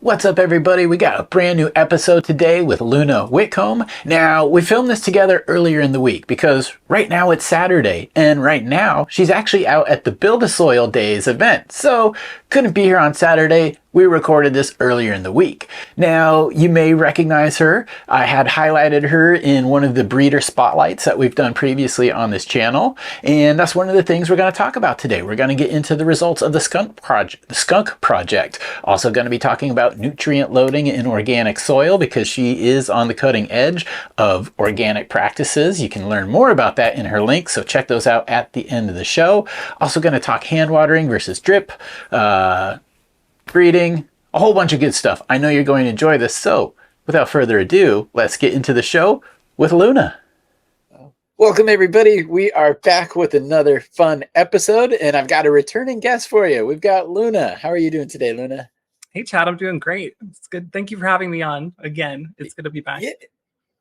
What's up, everybody? We got a brand new episode today with Luna Whitcomb. Now, we filmed this together earlier in the week because right now it's Saturday, and right now she's actually out at the Build a Soil Days event, so couldn't be here on Saturday. We recorded this earlier in the week. Now, you may recognize her. I had highlighted her in one of the breeder spotlights that we've done previously on this channel, and that's one of the things we're going to talk about today. We're going to get into the results of the skunk project. Also going to be talking about nutrient loading in organic soil because she is on the cutting edge of organic practices. You can learn more about that in her link, so check those out at the end of the show. Also going to talk hand watering versus drip, breeding, a whole bunch of good stuff. I know you're going to enjoy this, so without further ado, let's get into the show with Luna. Welcome, everybody. We are back with another fun episode, and I've got a returning guest for you. We've got Luna. How are you doing today, Luna? Hey, Chad, I'm doing great. It's good. Thank you for having me on again. It's good to be back.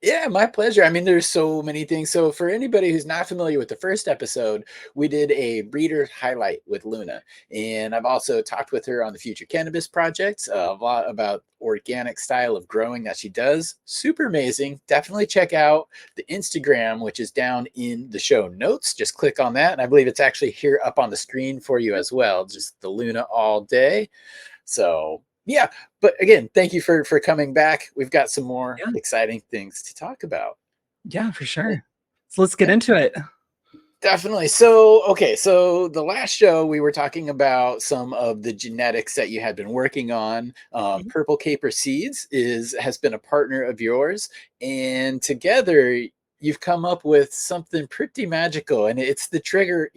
Yeah, my pleasure. I mean, there's so many things. So for anybody who's not familiar with the first episode, we did a breeder highlight with Luna. And I've also talked with her on the Future Cannabis Project, a lot about organic style of growing that she does. Super amazing. Definitely check out the Instagram, which is down in the show notes. Just click on that. And I believe it's actually here up on the screen for you as well. Just the Luna all day. So yeah, but again, thank you for coming back. We've got some more exciting things to talk about. Yeah, for sure. So let's get into it. Definitely. So, okay. So the last show we were talking about some of the genetics that you had been working on. Purple Caper Seeds has been a partner of yours, and together you've come up with something pretty magical. And it's the trigger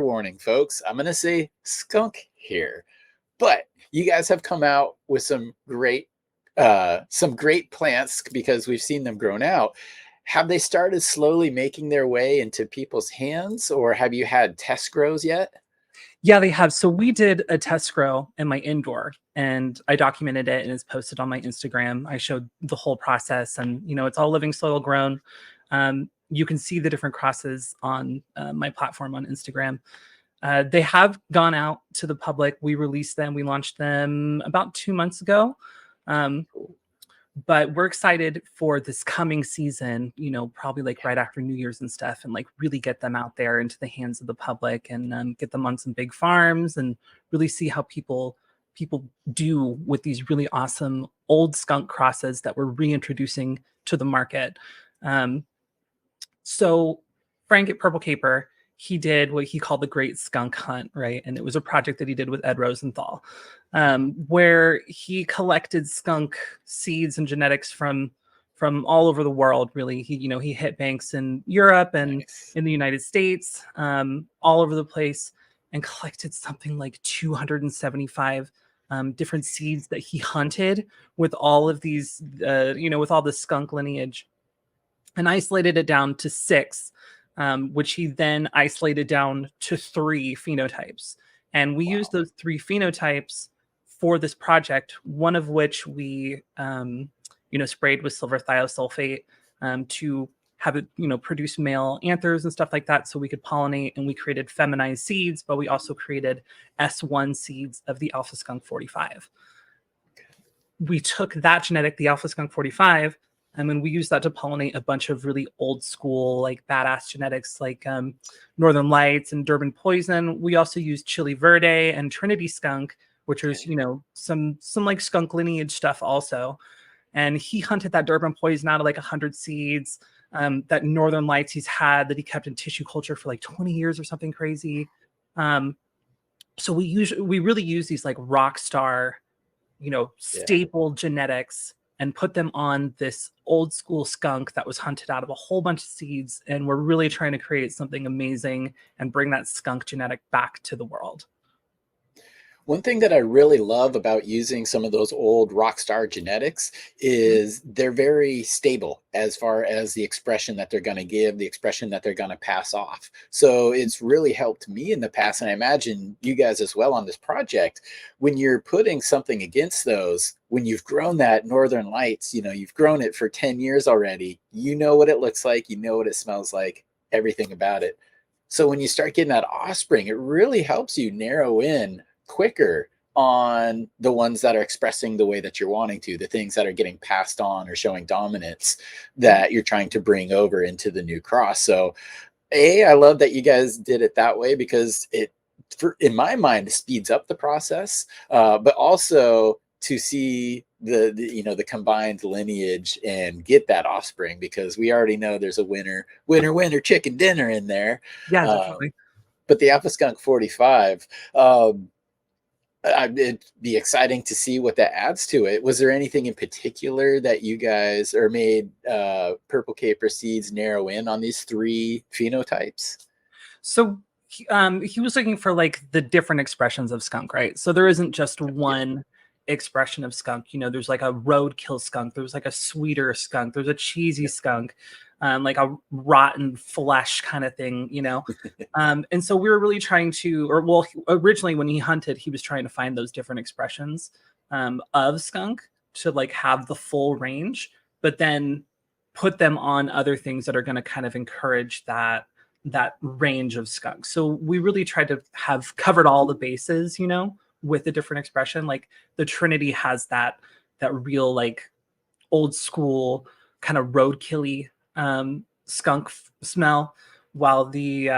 warning, folks. I'm going to say skunk here, but you guys have come out with some great plants because we've seen them grown out. Have they started slowly making their way into people's hands, or have you had test grows yet? Yeah, they have. So we did a test grow in my indoor, and I documented it, and it's posted on my Instagram. I showed the whole process, and it's all living soil grown. You can see the different crosses on my platform on Instagram. They have gone out to the public. We released them. We launched them about 2 months ago. But we're excited for this coming season, probably like right after New Year's and stuff, and like really get them out there into the hands of the public and get them on some big farms and really see how people do with these really awesome old skunk crosses that we're reintroducing to the market. So Frank at Purple Caper, he did what he called the Great Skunk Hunt, right? And it was a project that he did with Ed Rosenthal, where he collected skunk seeds and genetics from all over the world. Really, he hit banks in Europe and in the United States, all over the place, and collected something like 275 different seeds that he hunted with all of these, with all the skunk lineage, and isolated it down to 6. Which he then isolated down to 3 phenotypes. And we used those 3 phenotypes for this project, one of which we, sprayed with silver thiosulfate to have it, produce male anthers and stuff like that so we could pollinate. And we created feminized seeds, but we also created S1 seeds of the Alpha Skunk 45. We took that genetic, the Alpha Skunk 45, and then we use that to pollinate a bunch of really old school, like badass genetics, like Northern Lights and Durban Poison. We also use Chili Verde and Trinity Skunk, which is, some like skunk lineage stuff also. And he hunted that Durban Poison out of like 100 seeds. That Northern Lights he's had that he kept in tissue culture for like 20 years or something crazy. So we really use these like rock star, staple genetics and put them on this old school skunk that was hunted out of a whole bunch of seeds. And we're really trying to create something amazing and bring that skunk genetic back to the world. One thing that I really love about using some of those old rockstar genetics is they're very stable as far as the expression that they're going to give, the expression that they're going to pass off. So it's really helped me in the past, and I imagine you guys as well on this project. When you're putting something against those, when you've grown that Northern Lights, you've grown it for 10 years already, you know what it looks like, you know what it smells like, everything about it. So when you start getting that offspring, it really helps you narrow in quicker on the ones that are expressing the way that you're wanting to, the things that are getting passed on or showing dominance that you're trying to bring over into the new cross. So I love that you guys did it that way, because in my mind, speeds up the process, but also to see the combined lineage and get that offspring, because we already know there's a winner chicken dinner in there. Yeah, Um, definitely. but the Alpha Skunk 45, it'd be exciting to see what that adds to it. Was there anything in particular that you guys or made Purple Caper seeds narrow in on these three phenotypes? So he was looking for like the different expressions of skunk, right? So there isn't just Yeah. one expression of skunk. You know, there's like a roadkill skunk, there's like a sweeter skunk, there's a cheesy skunk, like a rotten flesh kind of thing, you know. And so we were really trying to, or well, originally when he hunted, he was trying to find those different expressions of skunk to like have the full range, but then put them on other things that are going to kind of encourage that range of skunk. So we really tried to have covered all the bases, you know, with a different expression. Like the Trinity has that real like old school kind of roadkilly skunk smell, while the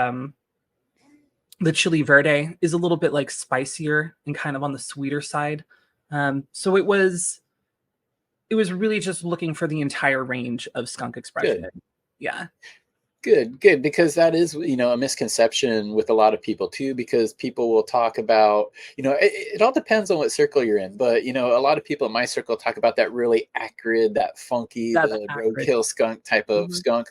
Chili Verde is a little bit like spicier and kind of on the sweeter side. So it was really just looking for the entire range of skunk expression. Good. Yeah. Good, because that is, a misconception with a lot of people too, because people will talk about, it all depends on what circle you're in, but, a lot of people in my circle talk about that really acrid, that funky, Yeah, the the acrid. roadkill skunk type of Mhm. skunk.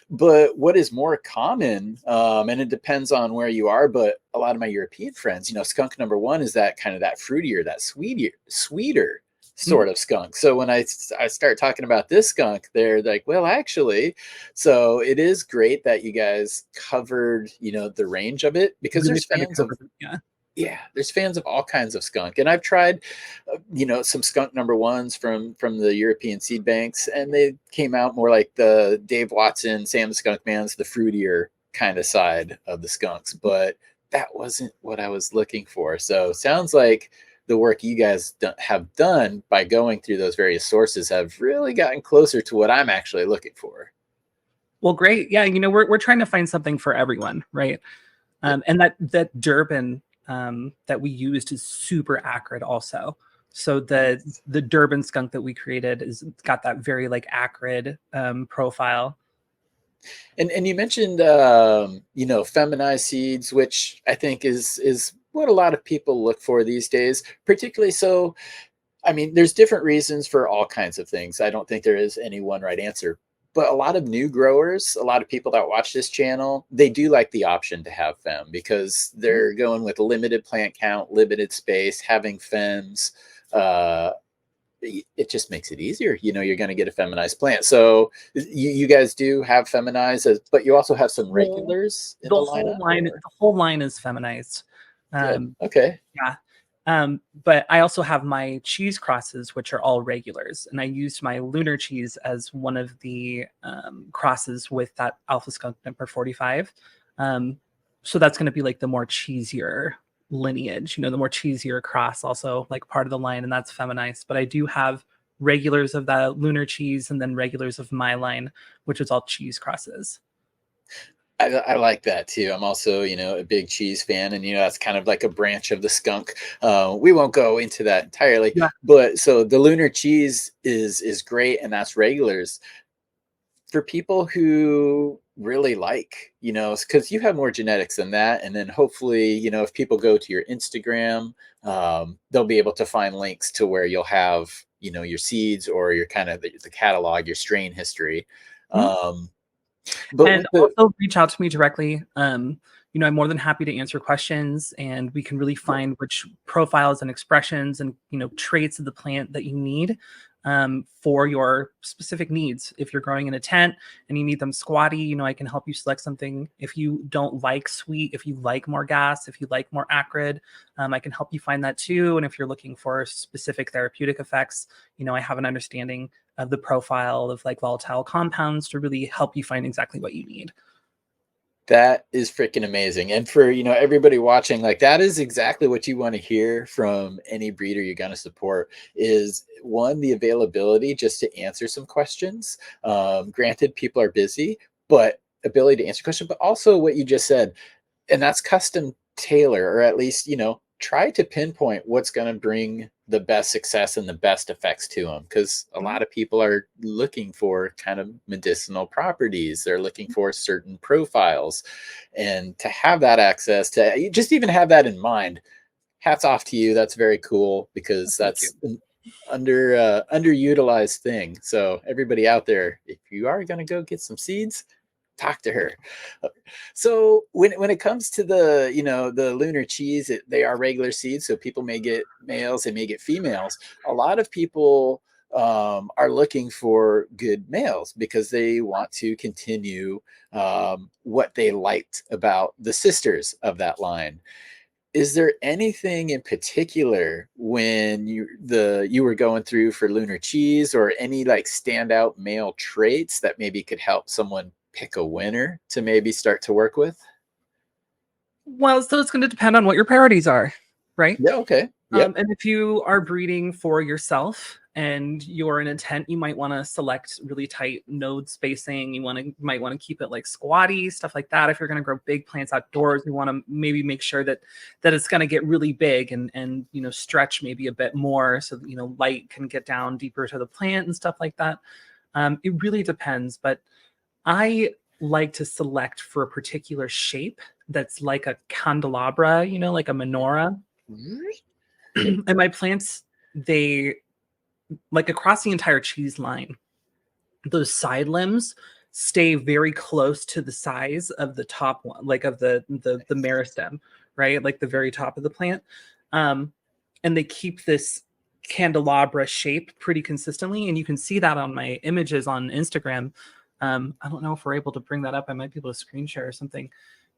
But what is more common, and it depends on where you are, but a lot of my European friends, skunk number one is that kind of that fruitier, that sweeter Mhm. sort of skunk. So when I start talking about this skunk, they're like, well, actually, so it is great that you guys covered, the range of it, because Really there's trying to fans of, cover them. Yeah. yeah, there's fans of all kinds of skunk, and I've tried, some skunk number ones from the European seed banks, and they came out more like the Dave Watson, Sam the Skunk Man's, the fruitier kind of side of the skunks, but that wasn't what I was looking for. So sounds like the work you guys have done by going through those various sources have really gotten closer to what I'm actually looking for. Well, great. Yeah, you know, we're trying to find something for everyone, right? Yeah. And that Durban that we used is super acrid also. So Nice. the Durban skunk that we created is got that very like acrid profile. And you mentioned feminized seeds, which I think is what a lot of people look for these days, particularly so. I mean, there's different reasons for all kinds of things. I don't think there is any one right answer. But a lot of new growers, a lot of people that watch this channel, they do like the option to have fem, because they're going with limited plant count, limited space, having fems. Uh, it just makes it easier. You're going to get a feminized plant. So you guys do have feminized, but you also have some Whole regulars in the lineup, or the whole line is feminized. good. Um, Okay. yeah. But I also have my cheese crosses, which are all regulars, and I used my lunar cheese as one of the crosses with that Alpha Skunk number 45. Um, so that's going to be like the more cheesier lineage, you know, the more cheesier cross, also like part of the line, and that's feminized. But I do have regulars of that lunar cheese and then regulars of my line, which is all cheese crosses. I like that too. I'm also, a big cheese fan, and that's kind of like a branch of the skunk. We won't go into that entirely, Yeah. but so the lunar cheese is great, and that's regulars for people who really like, because you have more genetics than that, and then hopefully, if people go to your Instagram, they'll be able to find links to where you'll have, your seeds or your kind of the catalog, your strain history. Mhm. Um, but And with the also reach out to me directly. You know, I'm more than happy to answer questions, and we can really find which profiles and expressions and traits of the plant that you need for your specific needs. If you're growing in a tent and you need them squatty, I can help you select something. If you don't like sweet, if you like more gas, if you like more acrid, I can help you find that too. And if you're looking for specific therapeutic effects, I have an understanding of the profile of like volatile compounds to really help you find exactly what you need. That is freaking amazing. And for, everybody watching, like that is exactly what you want to hear from any breeder you're going to support is one, the availability just to answer some questions. Granted, people are busy, but ability to answer questions, but also what you just said, and that's custom tailor, or at least, try to pinpoint what's going to bring the best success and the best effects to them, because a lot of people are looking for kind of medicinal properties, they're looking for certain profiles, and to have that access, to just even have that in mind, hats off to you. That's very cool, because Thank you. that's an underutilized thing. So everybody out there, if you are going to go get some seeds, talk to her. So when it comes to the lunar cheese, they are regular seeds, so people may get males, they may get females. A lot of people are looking for good males because they want to continue what they liked about the sisters of that line. Is there anything in particular when you were going through for lunar cheese, or any like standout male traits that maybe could help someone pick a winner to maybe start to work with? Well, so it's going to depend on what your priorities are, right? Yeah, okay. Yep. And if you are breeding for yourself and you're an intent, you might want to select really tight node spacing. Might want to keep it like squatty, stuff like that. If you're going to grow big plants outdoors, you want to maybe make sure that it's going to get really big and stretch maybe a bit more so that light can get down deeper to the plant and stuff like that. It really depends, but I like to select for a particular shape that's like a candelabra, like a menorah. And my plants, they like across the entire cheese line, those side limbs stay very close to the size of the top one, like of the meristem, right? Like the very top of the plant. And they keep this candelabra shape pretty consistently. And you can see that on my images on Instagram. I don't know if we're able to bring that up. I might be able to screen share or something.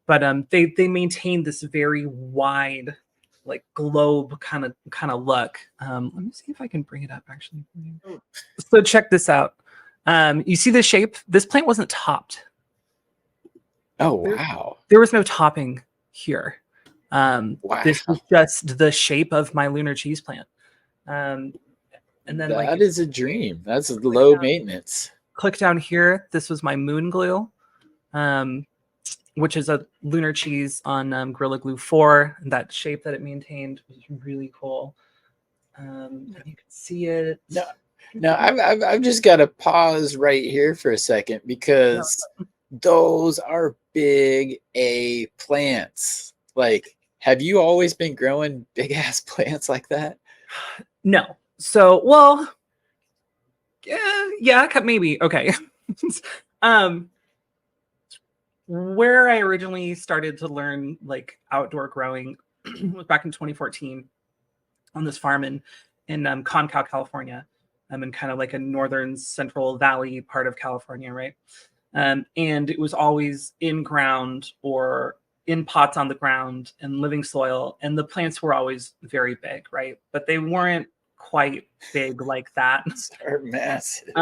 But they maintain this very wide, like globe kind of look. Let me see if I can bring it up actually. So check this out. You see the shape? This plant wasn't topped. Oh, There, wow. there was no topping here. Wow. This was just the shape of my lunar cheese plant. And then That is a dream. That's click low down, maintenance. click down here. This was my moon glue. Which is a lunar cheese on Gorilla Glue 4. And that shape that it maintained was really cool. And you can see it. No, I've just got to pause right here for a second, because those are big A plants. Like, have you always been growing big ass plants like that? No. So, well, yeah, maybe. Okay. Where I originally started to learn like outdoor growing was back in 2014 on this farm in Concow, California. I'm in kind of like a northern central valley part of California, right? And it was always in ground or in pots on the ground and living soil. And the plants were always very big, right? But they weren't quite big like that. Are massive.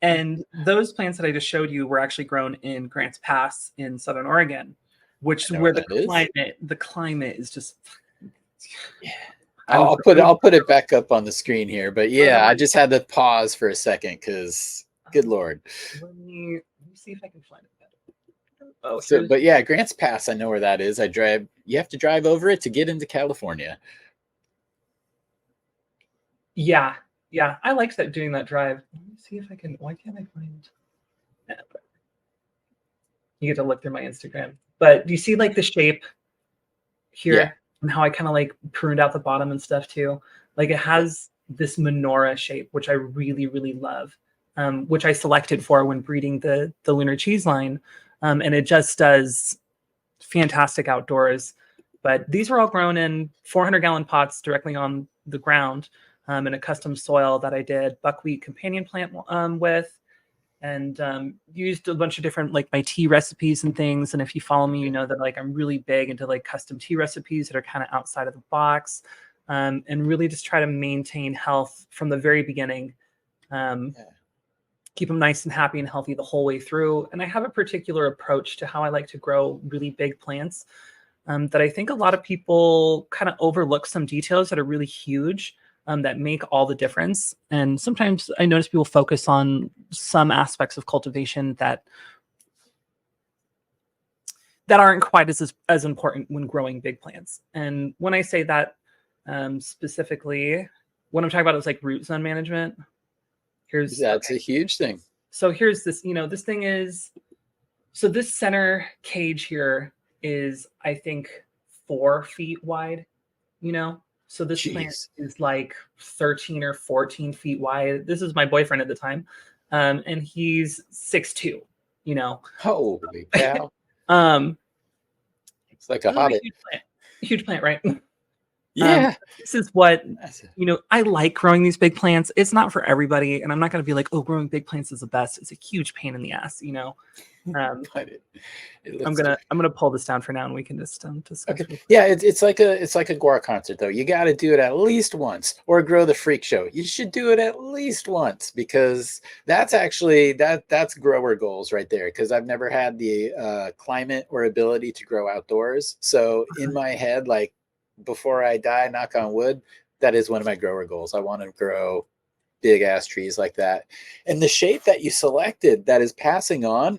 And those plants that I just showed you were actually grown in Grants Pass in Southern Oregon, which I know where where that is. the climate is just. Yeah. I was, I'll put it back up on the screen here, but yeah, I just had to pause for a second because, good lord. let me see if I can find it. Oh, So, but yeah, Grants Pass, I know where that is. You have to drive over it to get into California. yeah, I liked doing that drive. Let me see if I can. Why can't I find? You get to look through my Instagram, but do you see like the shape here? Yeah. And how I kind of like pruned out the bottom and stuff too. Like it has this menorah shape, which I really, really love, which I selected for when breeding the lunar cheese line. And it just does fantastic outdoors. But these were all grown in 400-gallon pots directly on the ground in a custom soil that I did buckwheat companion plant with, and used a bunch of different like my tea recipes and things. And if you follow me, you know that like I'm really big into like custom tea recipes that are kind of outside of the box, and really just try to maintain health from the very beginning. keep them nice and happy and healthy the whole way through. And I have a particular approach to how I like to grow really big plants, that I think a lot of people kind of overlook some details that are really huge, that make all the difference. And sometimes I notice people focus on some aspects of cultivation that aren't quite as important when growing big plants. And when I say that, specifically, what I'm talking about is like root zone management. That's a huge thing. So here's this, this thing is, so this center cage here is, I think, 4 feet wide, So this plant is like 13 or 14 feet wide. This is my boyfriend at the time. And he's 6'2", Holy cow. It's like a hobbit. Huge plant, right? Yeah. This is what, I like growing these big plants. It's not for everybody. And I'm not going to be like, oh, growing big plants is the best. It's a huge pain in the ass, But I'm gonna pull this down for now, and we can just discuss. Okay. Yeah, it's like a guar concert though. You got to do it at least once, or grow the freak show. You should do it at least once, because that's actually that's grower goals right there. Because I've never had the climate or ability to grow outdoors. So in my head, like before I die, knock on wood, that is one of my grower goals. I want to grow big ass trees like that, and the shape that you selected that is passing on.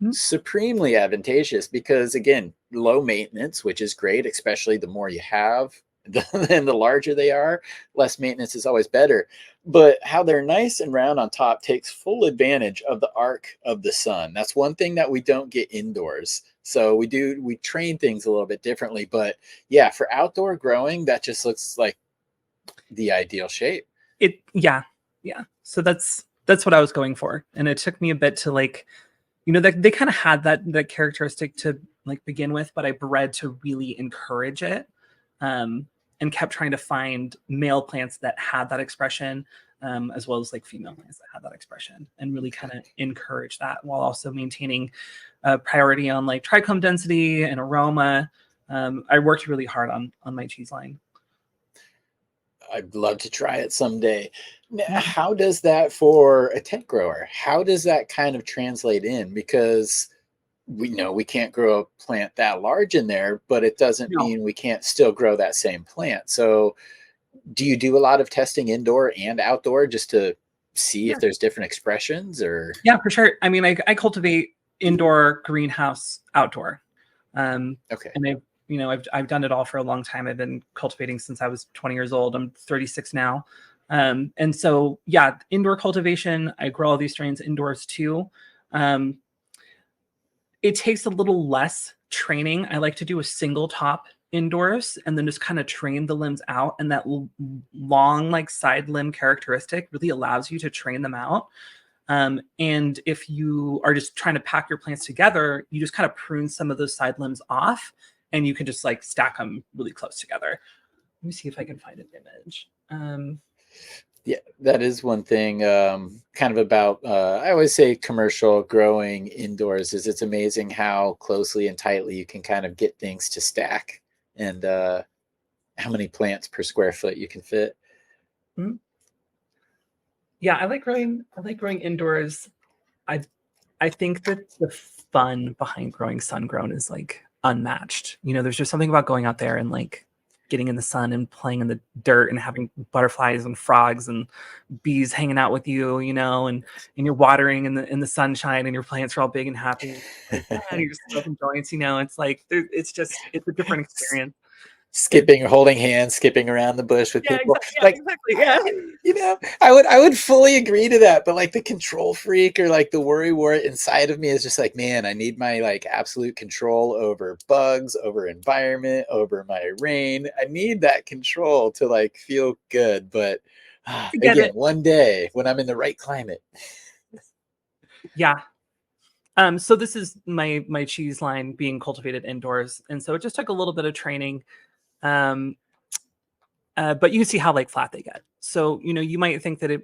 Supremely advantageous, because again, low maintenance, which is great, especially the more you have, and the larger they are, less maintenance is always better. But how they're nice and round on top takes full advantage of the arc of the sun. That's one thing that we don't get indoors. So we train things a little bit differently. But yeah, for outdoor growing, that just looks like the ideal shape. Yeah. So that's what I was going for, and it took me a bit to like. They kind of had that characteristic to like begin with, but I bred to really encourage it, and kept trying to find male plants that had that expression, as well as like female plants that had that expression, and really kind of encourage that while also maintaining a priority on like trichome density and aroma. I worked really hard on my cheese line. I'd love to try it someday. How does that for a tent grower? How does that kind of translate in? Because we know we can't grow a plant that large in there, but it doesn't mean we can't still grow that same plant. So do you do a lot of testing indoor and outdoor just to see if there's different expressions? Or yeah, for sure. I mean, I cultivate indoor, greenhouse, outdoor. Okay. And I've done it all for a long time. I've been cultivating since I was 20 years old. I'm 36 now. And so, yeah, indoor cultivation, I grow all these strains indoors too. It takes a little less training. I like to do a single top indoors and then just kind of train the limbs out. And that long, like side limb characteristic really allows you to train them out. And if you are just trying to pack your plants together, you just kind of prune some of those side limbs off, and you can just like stack them really close together. Let me see if I can find an image. Yeah, that is one thing kind of about, I always say commercial growing indoors is it's amazing how closely and tightly you can kind of get things to stack, and how many plants per square foot you can fit. Mm-hmm. Yeah, I like growing indoors. I think that the fun behind growing sun grown is like unmatched. There's just something about going out there and like getting in the sun and playing in the dirt and having butterflies and frogs and bees hanging out with you, and you're watering in the sunshine and your plants are all big and happy. Like, yeah, and you're just smoking joints, it's like it's a different experience. Skipping, holding hands, skipping around the bush with people. Exactly. Yeah. I would fully agree to that. But like the control freak or like the worry wart inside of me is just like, man, I need my like absolute control over bugs, over environment, over my rain. I need that control to like feel good. But again, one day when I'm in the right climate. Yeah. So this is my cheese line being cultivated indoors. And so it just took a little bit of training. But you can see how like flat they get. So, you might think that it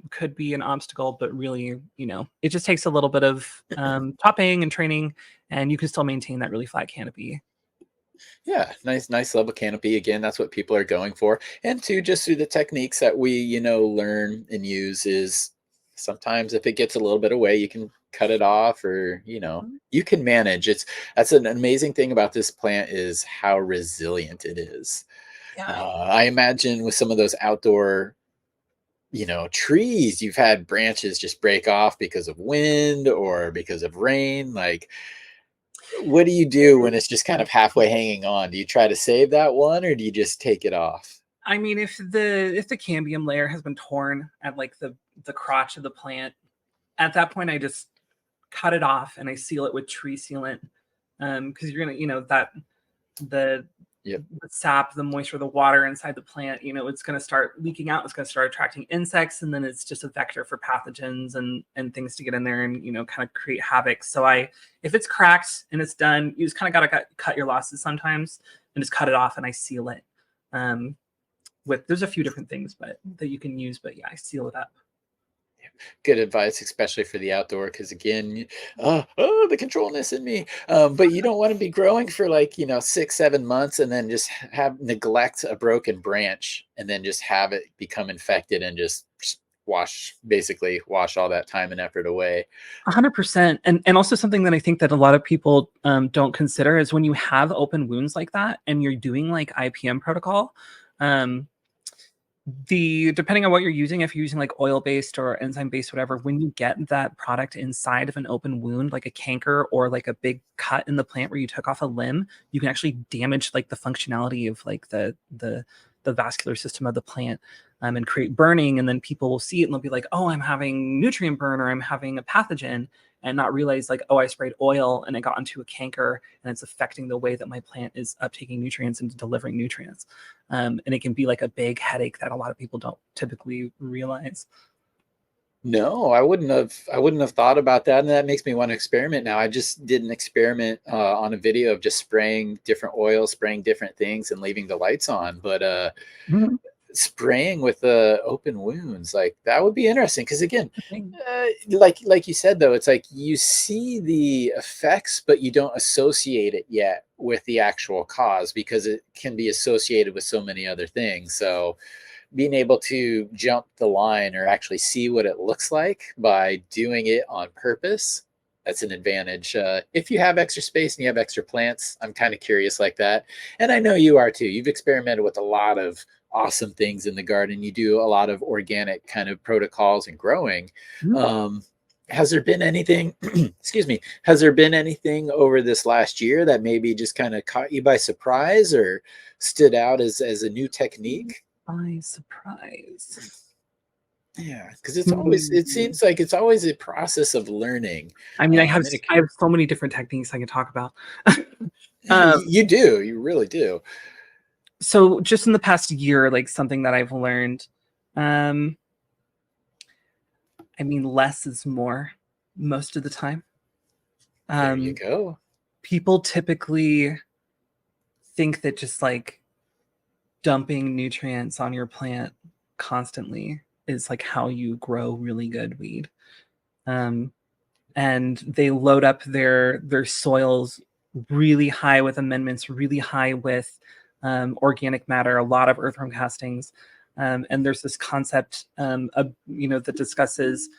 could be an obstacle, but really, it just takes a little bit of topping and training, and you can still maintain that really flat canopy. Yeah, nice level canopy. Again, that's what people are going for. And two, just through the techniques that we, learn and use is sometimes if it gets a little bit away, you can cut it off, or you can manage. That's an amazing thing about this plant is how resilient it is. Yeah. I imagine with some of those outdoor trees, you've had branches just break off because of wind or because of rain. Like, what do you do when it's just kind of halfway hanging on? Do you try to save that one, or do you just take it off? I mean, if the cambium layer has been torn at like the crotch of the plant, at that point I just cut it off and I seal it with tree sealant. Because you're gonna, that the Yep. the sap, the moisture, the water inside the plant, it's going to start leaking out. It's going to start attracting insects, and then it's just a vector for pathogens and things to get in there and kind of create havoc. So if it's cracked and it's done, you just kind of got to cut your losses sometimes and just cut it off, and I seal it. There's a few different things that you can use, but yeah, I seal it up. Good advice, especially for the outdoor, because again, the controlness in me. But you don't want to be growing for like 6-7 months and then just have neglect a broken branch and then just have it become infected and just basically wash all that time and effort away. 100%. And also something that I think that a lot of people don't consider is when you have open wounds like that and you're doing like IPM protocol, depending on what you're using, if you're using like oil-based or enzyme-based, whatever, when you get that product inside of an open wound, like a canker or like a big cut in the plant where you took off a limb, you can actually damage like the functionality of like the vascular system of the plant, and create burning. And then people will see it and they'll be like, oh, I'm having nutrient burn, or I'm having a pathogen, and not realize like, oh, I sprayed oil and it got into a canker and it's affecting the way that my plant is uptaking nutrients and delivering nutrients. And it can be like a big headache that a lot of people don't typically realize. No, I wouldn't have thought about that, and that makes me want to experiment now. I just did an experiment on a video of just spraying different oils, spraying different things, and leaving the lights on. But Mhm. spraying with the open wounds, like that would be interesting, because again, like you said though, it's like you see the effects but you don't associate it yet with the actual cause because it can be associated with so many other things. So being able to jump the line or actually see what it looks like by doing it on purpose, that's an advantage. If you have extra space and you have extra plants, I'm kind of curious like that. And I know you are too. You've experimented with a lot of awesome things in the garden. You do a lot of organic kind of protocols and growing. Mhm. Has there been anything, excuse me, has there been anything over this last year that maybe just kind of caught you by surprise or stood out as a new technique? By surprise. Yeah, because it seems like it's always a process of learning. I mean, And I have so many different techniques I can talk about. you do, you really do. So just in the past year, like something that I've learned, I mean, less is more most of the time. There you go. People typically think that just like dumping nutrients on your plant constantly is like how you grow really good weed. And they load up their soils really high with amendments, really high with organic matter, a lot of earthworm castings. And there's this concept that discusses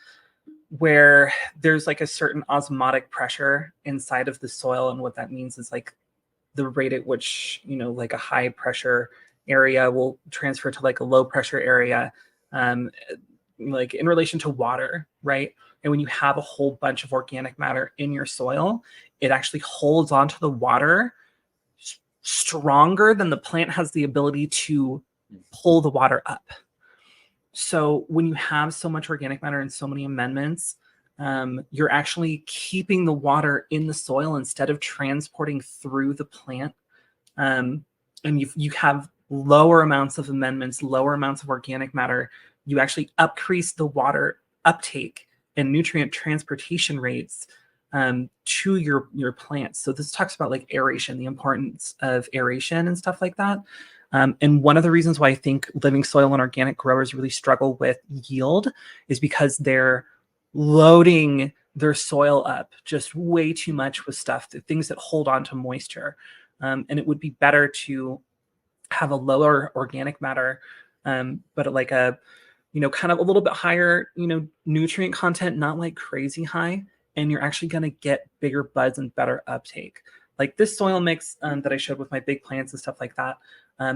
where there's like a certain osmotic pressure inside of the soil, and what that means is like the rate at which like a high pressure area will transfer to like a low pressure area, like in relation to water, right? And when you have a whole bunch of organic matter in your soil, it actually holds onto the water stronger than the plant has the ability to pull the water up. So when you have so much organic matter and so many amendments, you're actually keeping the water in the soil instead of transporting through the plant. And you have lower amounts of amendments, lower amounts of organic matter. You actually increase the water uptake and nutrient transportation rates to your plants. So this talks about like aeration, the importance of aeration and stuff like that. And one of the reasons why I think living soil and organic growers really struggle with yield is because they're loading their soil up just way too much with stuff, things that hold on to moisture. And it would be better to have a lower organic matter, but like a kind of a little bit higher, nutrient content, not like crazy high, and you're actually going to get bigger buds and better uptake. Like this soil mix that I showed with my big plants and stuff like that,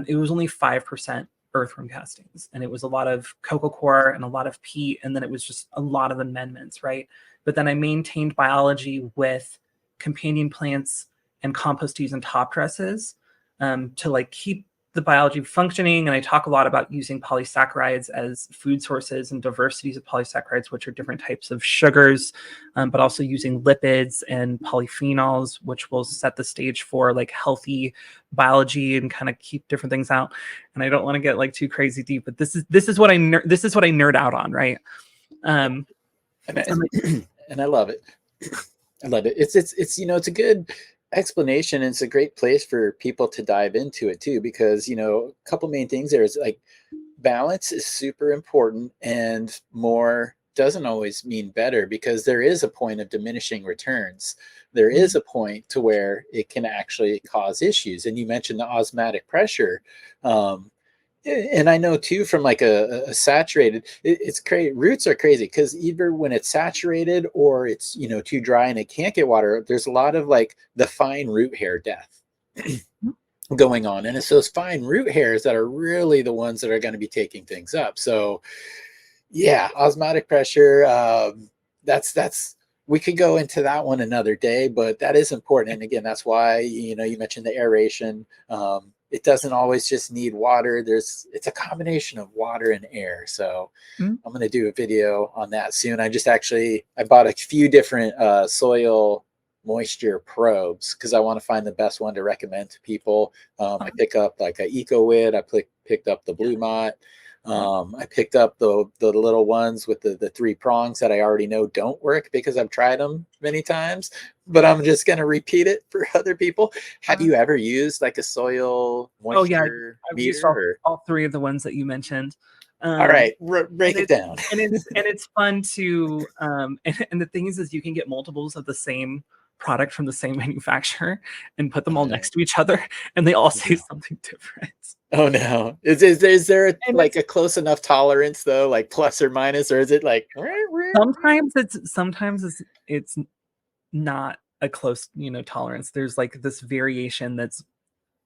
it was only 5% earthworm castings, and it was a lot of coco coir and a lot of peat, and then it was just a lot of amendments, right? But then I maintained biology with companion plants and compost teas and top dresses to like keep the biology functioning. And I talk a lot about using polysaccharides as food sources and diversities of polysaccharides, which are different types of sugars, but also using lipids and polyphenols, which will set the stage for like healthy biology and kind of keep different things out. And I don't want to get like too crazy deep, but this is what I nerd out on, right? And I love it. I love it. It's it's a good explanation, and it's a great place for people to dive into it too, because a couple main things there is like balance is super important, and more doesn't always mean better, because there is a point of diminishing returns. There is a point to where it can actually cause issues. And you mentioned the osmotic pressure. And I know too, from like a saturated, it's crazy. Roots are crazy because either when it's saturated or it's too dry and it can't get water, there's a lot of like the fine root hair death going on, and it's those fine root hairs that are really the ones that are going to be taking things up. So yeah, osmotic pressure. That's we could go into that one another day, but that is important. And again, that's why you mentioned the aeration. It doesn't always just need water. It's a combination of water and air. So I'm going to do a video on that soon. I bought a few different soil moisture probes because I want to find the best one to recommend to people. I pick up like a EcoWid. I picked up the Blue Mott. I picked up the little ones with the 3 prongs that I already know don't work because I've tried them many times, but I'm just going to repeat it for other people. Have you ever used like a soil moisture I've meter? used all 3 of the ones that you mentioned. All right, break it down. and it's fun to and the thing is you can get multiples of the same product from the same manufacturer and put them all next to each other, and they all say something different. Oh no! Is there like a close enough tolerance though, like plus or minus, or is it like sometimes it's not a close tolerance? There's like this variation that's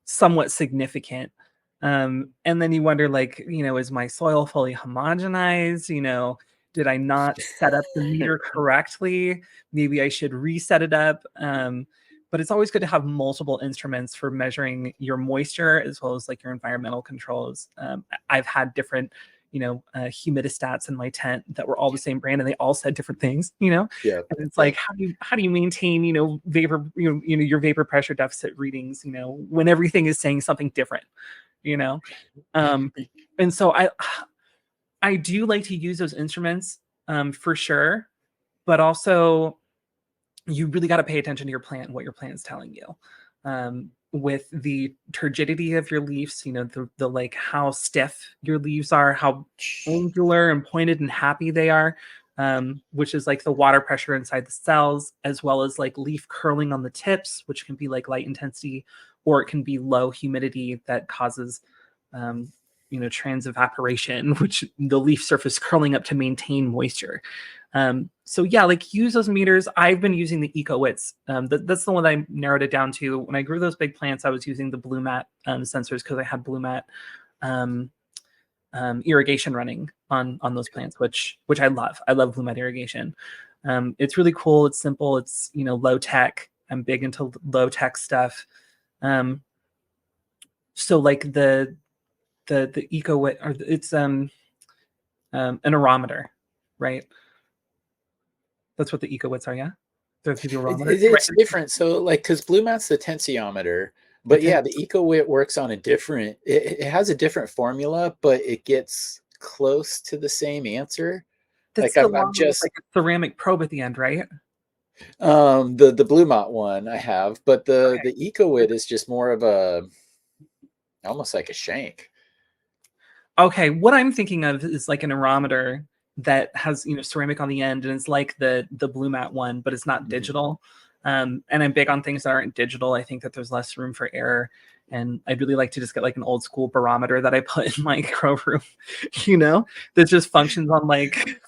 somewhat significant, and then you wonder like is my soil fully homogenized? Did I not set up the meter correctly? Maybe I should reset it up. But it's always good to have multiple instruments for measuring your moisture as well as like your environmental controls. I've had different, humidistats in my tent that were all the same brand, and they all said different things. And it's like, how do you maintain, vapor, your vapor pressure deficit readings, when everything is saying something different, and so I do like to use those instruments for sure, but also you really got to pay attention to your plant and what your plant is telling you. With the turgidity of your leaves, the like how stiff your leaves are, how angular and pointed and happy they are, which is like the water pressure inside the cells, as well as like leaf curling on the tips, which can be like light intensity, or it can be low humidity that causes transevaporation, which the leaf surface curling up to maintain moisture. So yeah, like use those meters. I've been using the EcoWits. That's the one that I narrowed it down to. When I grew those big plants, I was using the Blue Mat sensors because I had Blue Mat irrigation running on those plants, which I love. I love Blue Mat irrigation. It's really cool. It's simple. It's low tech. I'm big into low tech stuff. So like the EcoWit, or it's an aerometer, right? That's what the EcoWits are, yeah? It's different. So like, because Blue Mat's the tensiometer, but yeah, the EcoWit works on it has a different formula, but it gets close to the same answer. That's like I'm just like a ceramic probe at the end, right? The Blue Mott one I have, but the EcoWit is just more of almost like a shank. Okay, what I'm thinking of is like an aerometer that has ceramic on the end, and it's like the Blue Mat one, but it's not digital. And I'm big on things that aren't digital. I think that there's less room for error. And I'd really like to just get like an old school barometer that I put in my grow room, that just functions on like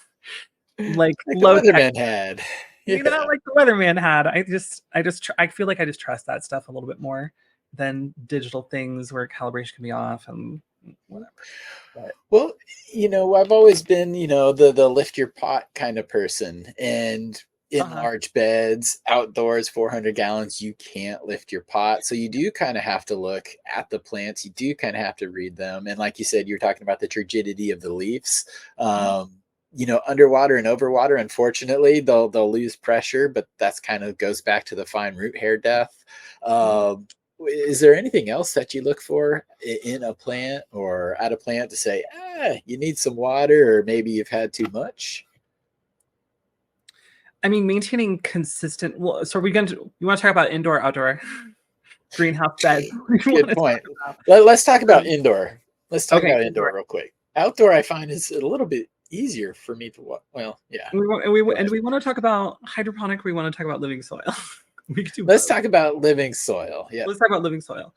Like the low tech, weatherman had. Yeah. like the weatherman had. I feel like I just trust that stuff a little bit more than digital things where calibration can be off and whatever. But Well, I've always been, the lift your pot kind of person. And in uh-huh. large beds, outdoors, 400 gallons, you can't lift your pot. So you do kind of have to look at the plants. You do kind of have to read them. And like you said, you're talking about the turgidity of the leaves. Underwater and overwater, unfortunately, they'll lose pressure, but that's kind of goes back to the fine root hair death. Um, is there anything else that you look for in a plant or at a plant to say, you need some water, or maybe you've had too much? I mean, maintaining consistent. Well, so you want to talk about indoor, outdoor, greenhouse beds? Good point. Let's talk about Um, indoor. Let's talk okay, about indoor indoor. real quick. Outdoor, I find is a little bit easier for me to. Well, yeah. And we want to talk about hydroponic. We want to talk about living soil. We can do Let's both. talk about living soil. Yeah. Let's talk about living soil.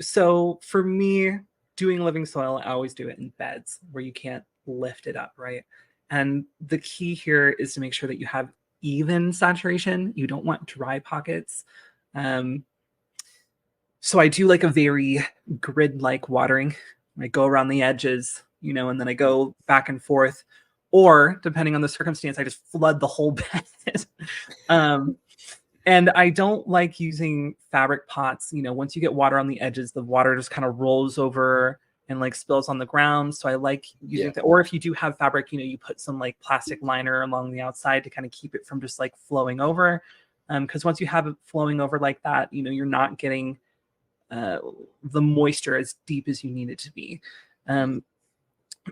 So for me, doing living soil, I always do it in beds where you can't lift it up, right? And the key here is to make sure that you have even saturation. You don't want dry pockets. So I do like a very grid-like watering. I go around the edges, and then I go back and forth. Or depending on the circumstance, I just flood the whole bed. And I don't like using fabric pots. Once you get water on the edges, the water just kind of rolls over and like spills on the ground. So I like using that. Or if you do have fabric, you put some like plastic liner along the outside to kind of keep it from just like flowing over. Because once you have it flowing over like that, you're not getting the moisture as deep as you need it to be.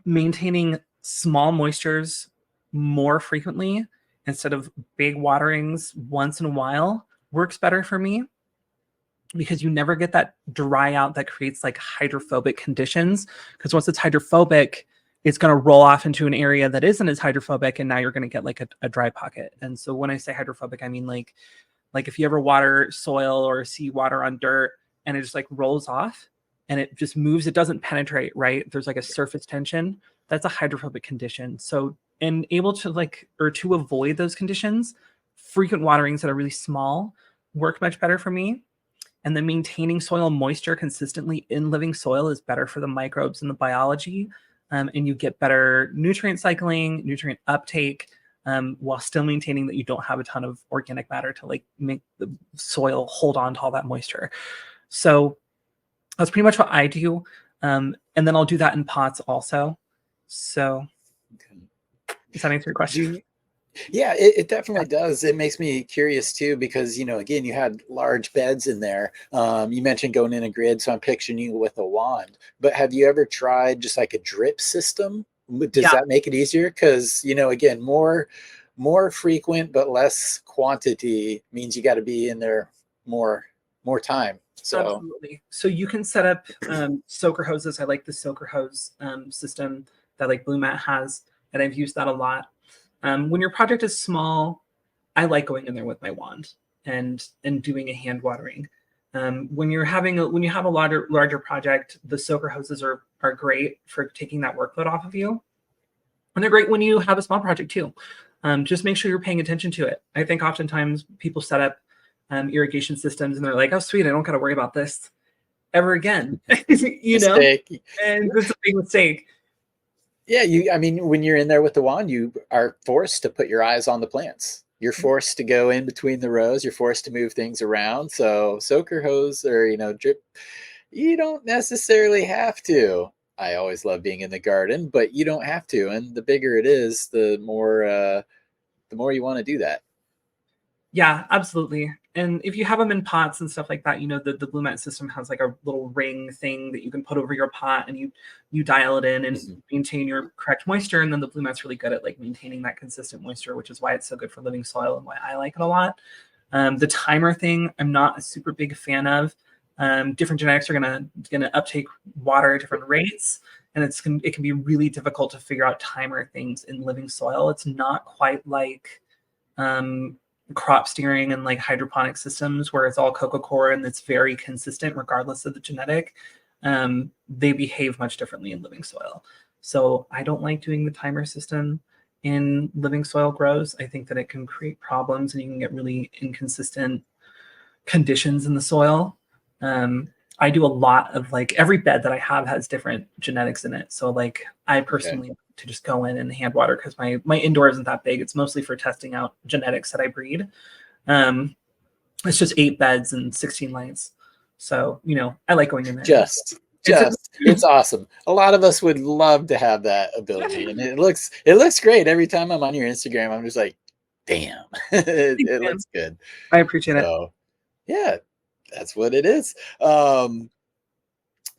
Maintaining small moistures more frequently instead of big waterings once in a while works better for me, because you never get that dry out that creates like hydrophobic conditions. Because once it's hydrophobic, it's going to roll off into an area that isn't as hydrophobic, and now you're going to get like a dry pocket. And so when I say hydrophobic, I mean like if you ever water soil or see water on dirt and it just like rolls off and it just moves, it doesn't penetrate, right? There's like a surface tension. That's a hydrophobic condition. So, and able to to avoid those conditions, frequent waterings that are really small work much better for me. And then maintaining soil moisture consistently in living soil is better for the microbes and the biology. And you get better nutrient cycling, nutrient uptake, while still maintaining that you don't have a ton of organic matter to like make the soil hold on to all that moisture. So that's pretty much what I do. And then I'll do that in pots also. So does that answer your question? Yeah, it definitely does. It makes me curious too, because, again, you had large beds in there. You mentioned going in a grid, so I'm picturing you with a wand. But have you ever tried just like a drip system? Does Yeah, that make it easier? Because, again, more frequent but less quantity means you got to be in there more time. So absolutely. So you can set up soaker hoses. I like the soaker hose system that like Blue Mat has, and I've used that a lot. When your project is small, I like going in there with my wand and doing a hand watering. When you have a larger project, the soaker hoses are great for taking that workload off of you, and they're great when you have a small project too. Just make sure you're paying attention to it. I think oftentimes people set up irrigation systems and they're like, "Oh, sweet, I don't got to worry about this ever again," mistake. and it's a big mistake. Yeah, I mean, when you're in there with the wand, you are forced to put your eyes on the plants. You're forced to go in between the rows. You're forced to move things around. So soaker hose or, drip, you don't necessarily have to. I always love being in the garden, but you don't have to. And the bigger it is, the more you want to do that. Yeah, absolutely. And if you have them in pots and stuff like that, the Blue Mat system has like a little ring thing that you can put over your pot, and you dial it in and maintain your correct moisture. And then the Blue Mat's really good at like maintaining that consistent moisture, which is why it's so good for living soil and why I like it a lot. The timer thing, I'm not a super big fan of. Different genetics are gonna uptake water at different rates, and it can be really difficult to figure out timer things in living soil. It's not quite like crop steering and like hydroponic systems where it's all coco coir and it's very consistent regardless of the genetic, they behave much differently in living soil. So I don't like doing the timer system in living soil grows. I think that it can create problems and you can get really inconsistent conditions in the soil. I do a lot of like every bed that I have has different genetics in it. So like I personally like to just go in and hand water because my indoor isn't that big. It's mostly for testing out genetics that I breed. It's just 8 beds and 16 lights. So, I like going in there. It's awesome. A lot of us would love to have that ability, and it looks great every time I'm on your Instagram. I'm just like, damn, it looks good. I appreciate it. So yeah, that's what it is.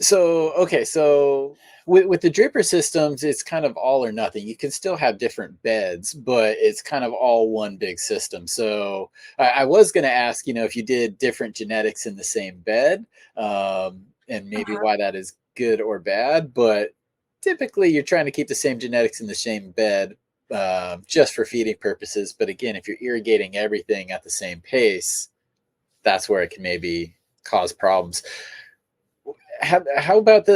So with the dripper systems, it's kind of all or nothing. You can still have different beds, but it's kind of all one big system. So I was going to ask, if you did different genetics in the same bed, and maybe why that is good or bad, but typically you're trying to keep the same genetics in the same bed, just for feeding purposes. But again, if you're irrigating everything at the same pace, that's where it can maybe cause problems. How about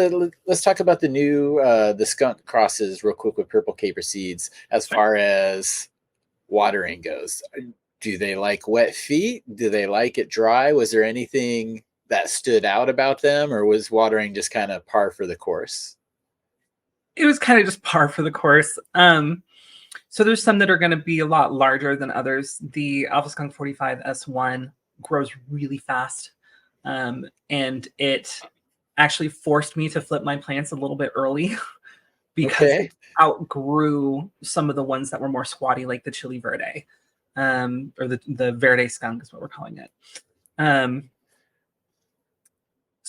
let's talk about the new the skunk crosses real quick with purple caper seeds as far as watering goes. Do they like wet feet? Do they like it dry? Was there anything that stood out about them, or was watering just kind of par for the course? It was kind of just par for the course. So there's some that are going to be a lot larger than others. The Alpha Skunk 45 S1 grows really fast, and it actually forced me to flip my plants a little bit early because it outgrew some of the ones that were more squatty, like the Chili Verde, or the Verde Skunk is what we're calling it.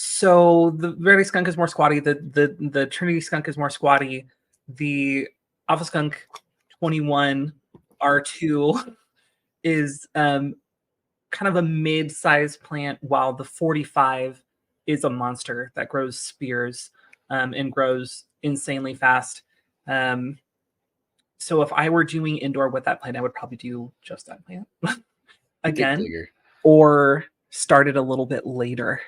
So the Verde Skunk is more squatty. The Trinity Skunk is more squatty. The Alpha Skunk 21 R2 is kind of a mid-sized plant, while the 45 is a monster that grows spears and grows insanely fast. So if I were doing indoor with that plant, I would probably do just that plant again, or start it a little bit later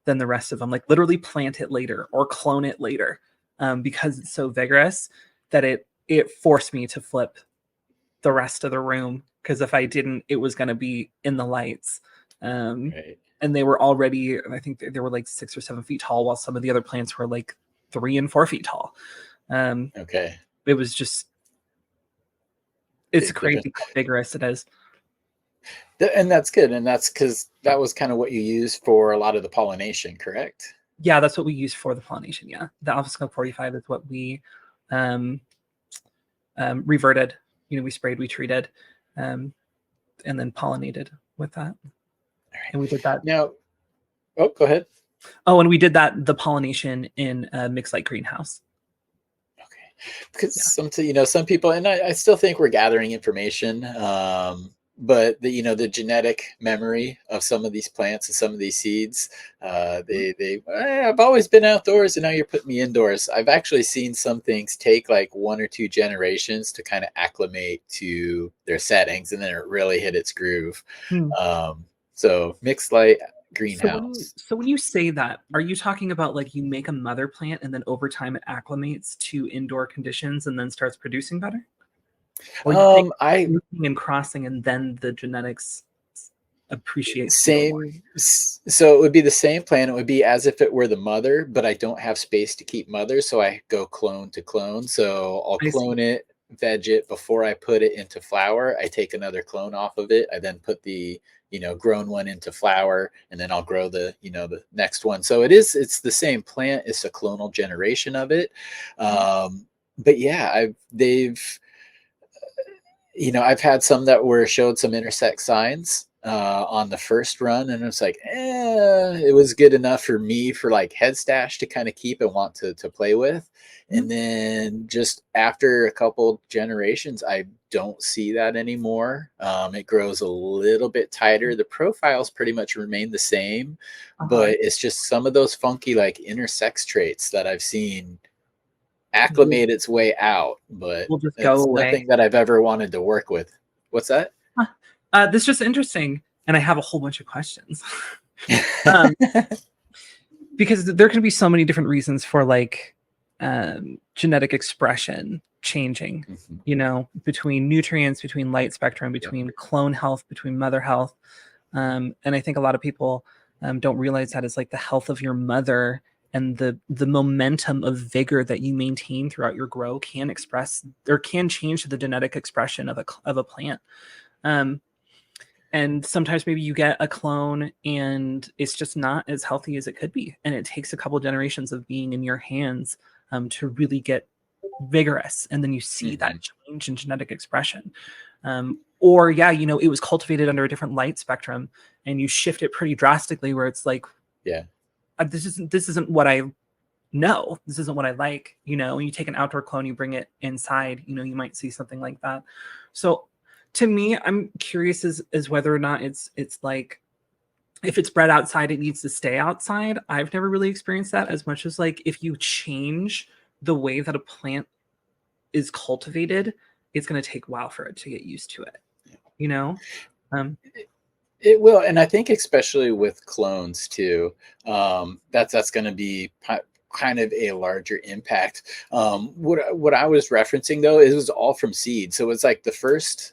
than the rest of them, like literally plant it later or clone it later, because it's so vigorous that it forced me to flip the rest of the room, because if I didn't, it was going to be in the lights. And they were already, I think they were like 6 or 7 feet tall, while some of the other plants were like 3 and 4 feet tall. It was just, it's crazy how vigorous it is. And that's good. And that's because that was kind of what you used for a lot of the pollination, correct? Yeah, that's what we used for the pollination. Yeah. The Alpha Skunk 45 is what we reverted. We sprayed, we treated, and then pollinated with that. And we did that. Now, go ahead. Oh, and we did the pollination in a mixed light greenhouse. Okay. Because some people, and I still think we're gathering information, but the genetic memory of some of these plants and some of these seeds, I've always been outdoors and now you're putting me indoors. I've actually seen some things take like 1 or 2 generations to kind of acclimate to their settings, and then it really hit its groove. So mixed light greenhouse. So when you say that, are you talking about like you make a mother plant and then over time it acclimates to indoor conditions and then starts producing better? Or you and crossing and then the genetics appreciate same. So it would be the same plant. It would be as if it were the mother, but I don't have space to keep mothers, so I go clone to clone. So I'll clone it, veg it before I put it into flower. I take another clone off of it. I then put the grown one into flower, and then I'll grow the next one. So it's the same plant. It's a clonal generation of it. But yeah, I've had some that showed some intersect signs on the first run, and it's like, it was good enough for me for like head stash to kind of keep and want to play with. And then just after a couple generations, I don't see that anymore. It grows a little bit tighter. The profiles pretty much remain the same, but it's just some of those funky like intersex traits that I've seen acclimate its way out, but we'll just it's nothing that I've ever wanted to work with. What's that? This is just interesting, and I have a whole bunch of questions. um, because there can be so many different reasons for like genetic expression changing, between nutrients, between light spectrum, between clone health, between mother health. And I think a lot of people don't realize that it's like the health of your mother and the momentum of vigor that you maintain throughout your grow can express or can change the genetic expression of a plant. And sometimes maybe you get a clone and it's just not as healthy as it could be. And it takes a couple of generations of being in your hands to really get vigorous. And then you see that change in genetic expression. Or it was cultivated under a different light spectrum and you shift it pretty drastically where it's like, this isn't what I know. This isn't what I like, when you take an outdoor clone, you bring it inside, you might see something like that. So to me, I'm curious as whether or not it's like, if it's bred outside, it needs to stay outside. I've never really experienced that as much as like, if you change the way that a plant is cultivated, it's going to take a while for it to get used to it, It will. And I think especially with clones too, that's going to be kind of a larger impact. What I was referencing though, it was all from seed. So it's like the first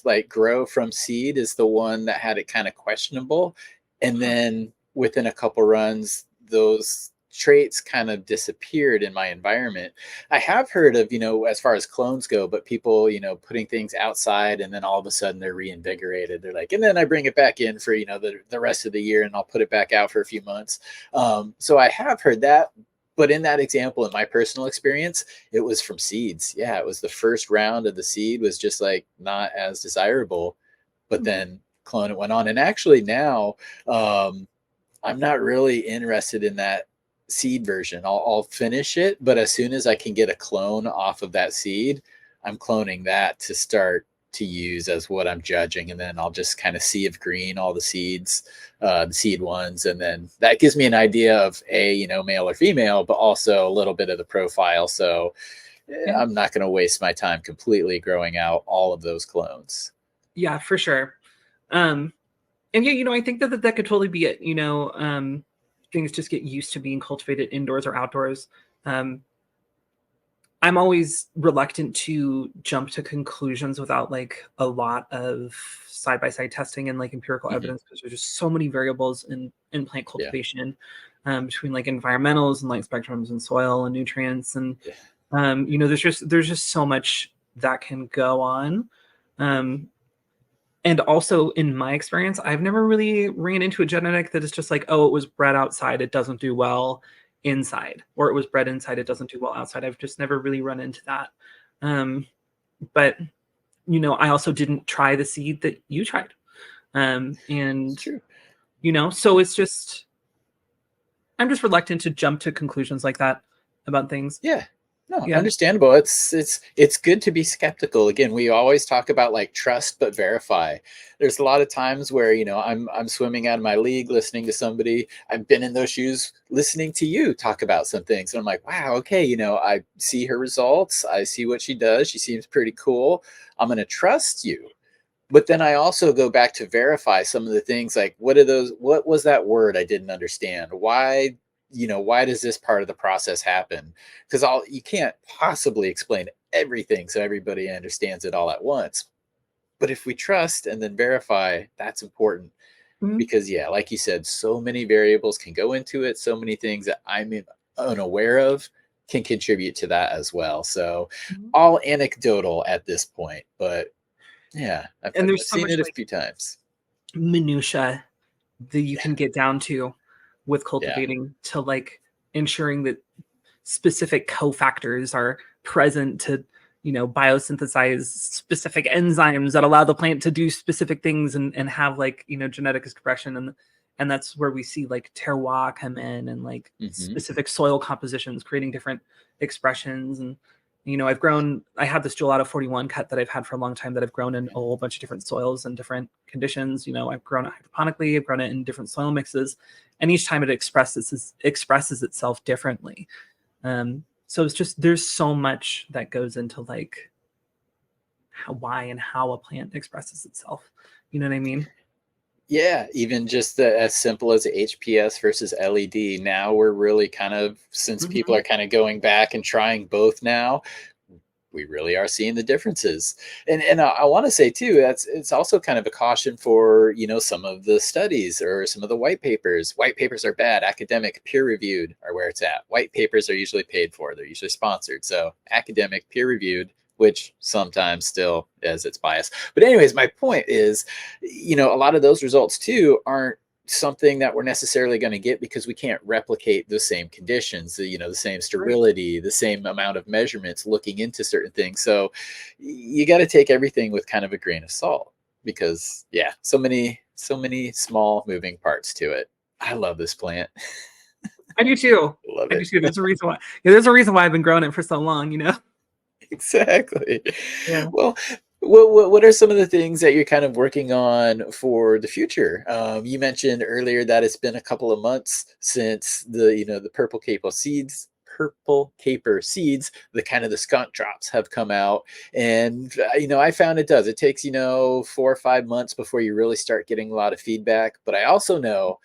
like grow from seed is the one that had it kind of questionable. And then within a couple runs, those traits kind of disappeared in my environment. I have heard of, as far as clones go, but people, putting things outside and then all of a sudden they're reinvigorated. They're like, and then I bring it back in for, the rest of the year and I'll put it back out for a few months. So I have heard that, but in that example, in my personal experience, it was from seeds. Yeah. It was the first round of the seed was just like not as desirable, but then clone it went on. And actually now, I'm not really interested in that seed version. I'll finish it, but as soon as I can get a clone off of that seed, I'm cloning that to start to use as what I'm judging. And then I'll just kind of see if green all the seeds, the seed ones. And then that gives me an idea of male or female, but also a little bit of the profile. So I'm not going to waste my time completely growing out all of those clones. Yeah, for sure. And I think that could totally be it. Things just get used to being cultivated indoors or outdoors. I'm always reluctant to jump to conclusions without like a lot of side-by-side testing and like empirical evidence, because there's just so many variables in plant cultivation between like environmentals and light spectrums and soil and nutrients. And, there's just so much that can go on. And also in my experience, I've never really ran into a genetic that is just like, oh, it was bred outside, it doesn't do well inside, or it was bred inside, it doesn't do well outside. I've just never really run into that. But, I also didn't try the seed that you tried. And, True. So it's just, I'm just reluctant to jump to conclusions like that about things. Yeah. No, understandable. It's good to be skeptical. Again, we always talk about like trust but verify. There's a lot of times where I'm swimming out of my league listening to somebody. I've been in those shoes listening to you talk about some things, and I'm like, wow, okay, I see her results. I see what she does. She seems pretty cool. I'm going to trust you. But then I also go back to verify some of the things, like what was that word I didn't understand? Why does this part of the process happen? Because you can't possibly explain everything so everybody understands it all at once. But if we trust and then verify, that's important. Because like you said, so many variables can go into it. So many things that I'm unaware of can contribute to that as well. So all anecdotal at this point, but I've seen it a few times. Minutia that you can get down to with cultivating to like ensuring that specific cofactors are present to, biosynthesize specific enzymes that allow the plant to do specific things and have like, genetic expression. And that's where we see like terroir come in and like specific soil compositions, creating different expressions. And, I have this Gelato 41 cut that I've had for a long time that I've grown in a whole bunch of different soils and different conditions. I've grown it hydroponically, I've grown it in different soil mixes, and each time it expresses itself differently. So it's just, there's so much that goes into like why and how a plant expresses itself. You know what I mean? Yeah, even just as simple as HPS versus LED. Now we're really kind of, since people Mhm. are kind of going back and trying both now, we really are seeing the differences. And I want to say too, that's it's also kind of a caution for, some of the studies or some of the white papers. White papers are bad. Academic, peer reviewed are where it's at. White papers are usually paid for. They're usually sponsored. So academic, peer reviewed, which sometimes still has its bias. But anyways, my point is, a lot of those results too aren't something that we're necessarily going to get because we can't replicate the same conditions, the same Right. sterility, the same amount of measurements looking into certain things. So you got to take everything with kind of a grain of salt because yeah, so many small moving parts to it. I love this plant. I do too. Love I do it. too. There's a reason why. Yeah, there's a reason why I've been growing it for so long. Exactly. Yeah. Well, what are some of the things that you're kind of working on for the future? You mentioned earlier that it's been a couple of months since the purple caper seeds, the kind of the skunk drops have come out, and I found it does. It takes 4 or 5 months before you really start getting a lot of feedback. But I also know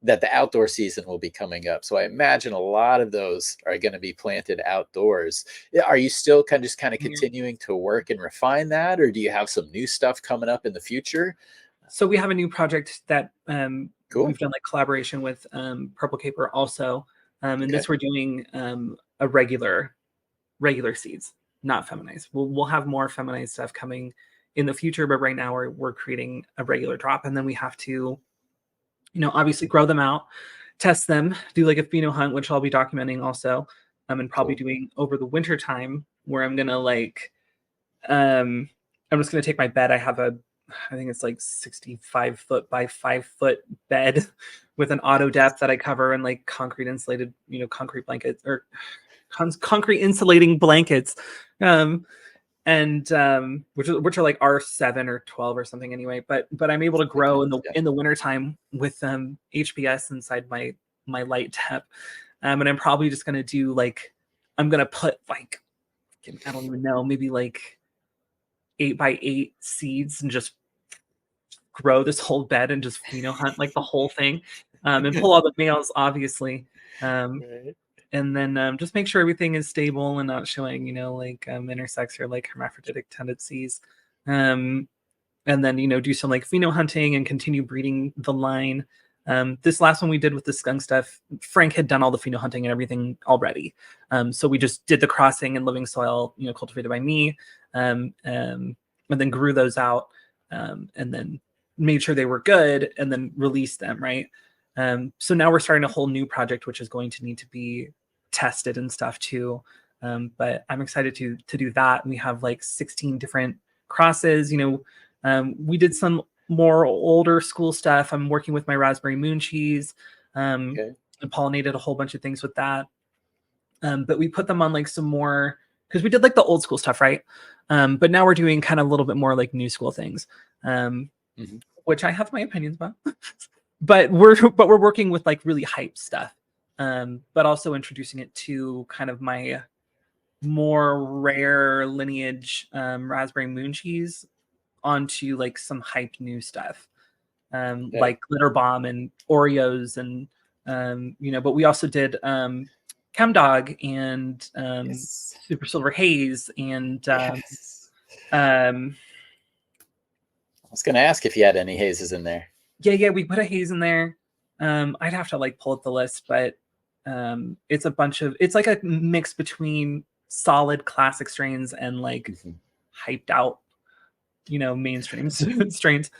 that the outdoor season will be coming up. So I imagine a lot of those are going to be planted outdoors. Are you still kind of Yeah. continuing to work and refine that, or do you have some new stuff coming up in the future? So we have a new project that Cool. we've done like collaboration with Purple Caper also, and Okay. this we're doing a regular seeds, not feminized. We'll have more feminized stuff coming in the future, but right now we're creating a regular drop, and then we have to obviously grow them out, test them, do like a pheno hunt, which I'll be documenting also, and probably Cool. doing over the winter time where I'm gonna um, I'm just gonna take my bed. I think it's like 65 foot by 5 foot bed with an auto depth that I cover in like concrete insulated, concrete blankets or concrete insulating blankets. Um, and which are like R7 or 12 or something anyway. But I'm able to Okay. grow in the Yeah. wintertime with HPS inside my light dep. And I'm probably just gonna do like I'm gonna put like I don't even know, maybe like 8 by 8 seeds and just grow this whole bed and just hunt like the whole thing, and pull all the males obviously. Um, Right. and then just make sure everything is stable and not showing like intersex or like hermaphroditic tendencies, um, and then do some like pheno hunting and continue breeding the line. This last one we did with the skunk stuff, Frank had done all the pheno hunting and everything already, so we just did the crossing and living soil cultivated by me, and then grew those out, and then made sure they were good and then released them, right? So now we're starting a whole new project which is going to need to be tested and stuff too. But I'm excited to do that. We have like 16 different crosses. We did some more older school stuff. I'm working with my raspberry moon cheese, Okay. and pollinated a whole bunch of things with that. But we put them on like some more because we did like the old school stuff, right? But now we're doing kind of a little bit more like new school things, Mhm. which I have my opinions about. but we're working with like really hype stuff, but also introducing it to kind of my more rare lineage raspberry moon cheese onto like some hyped new stuff, Okay. like glitter bomb and Oreos and but we also did Chemdog and Yes. Super Silver Haze and Yes. um, I was going to ask if you had any hazes in there. yeah, we put a haze in there. I'd have to like pull up the list, but it's like a mix between solid classic strains and like Mhm. hyped out mainstream strains.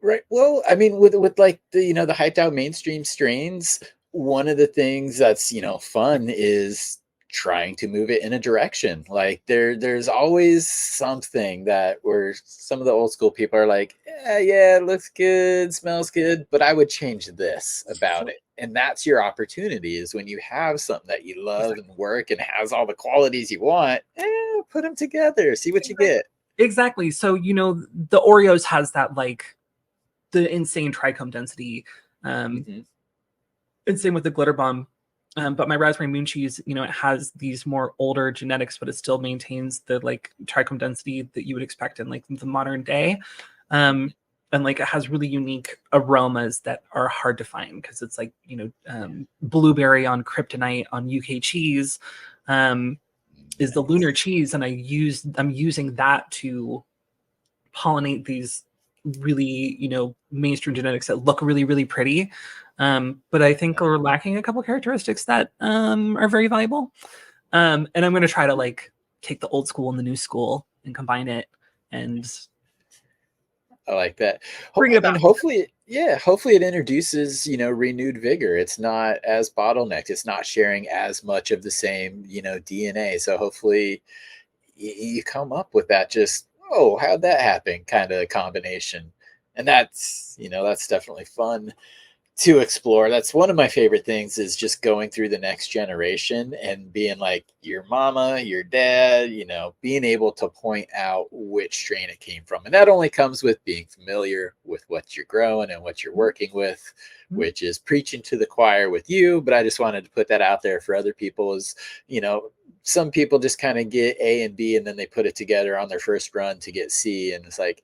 Right. Well, I mean, with like the hyped out mainstream strains, one of the things that's fun is trying to move it in a direction. Like there's always something that where some of the old school people are like, yeah, it looks good, smells good, but I would change this about it. And that's your opportunity is when you have something that you love and work and has all the qualities you want, put them together, see what you Exactly. get. Exactly. So, the Oreos has that like the insane trichome density. Um, Hmm. and same with the glitter bomb. But my raspberry moon cheese, it has these more older genetics, but it still maintains the like trichome density that you would expect in like the modern day. And like it has really unique aromas that are hard to find because it's like, blueberry on kryptonite on UK cheese is the lunar cheese. And I'm using that to pollinate these really, mainstream genetics that look really, really pretty. But I think we're lacking a couple characteristics that are very valuable. And I'm going to try to like take the old school and the new school and combine it. And I like that. bring it up on Hopefully it introduces, renewed vigor. It's not as bottlenecked. It's not sharing as much of the same, DNA. So hopefully you come up with that just, oh, how'd that happen kind of combination. And that's definitely fun to explore. That's one of my favorite things, is just going through the next generation and being like your mama, your dad, being able to point out which strain it came from. And that only comes with being familiar with what you're growing and what you're working with, which is preaching to the choir with you. But I just wanted to put that out there for other people. Is, some people just kind of get A and B and then they put it together on their first run to get C. And it's like,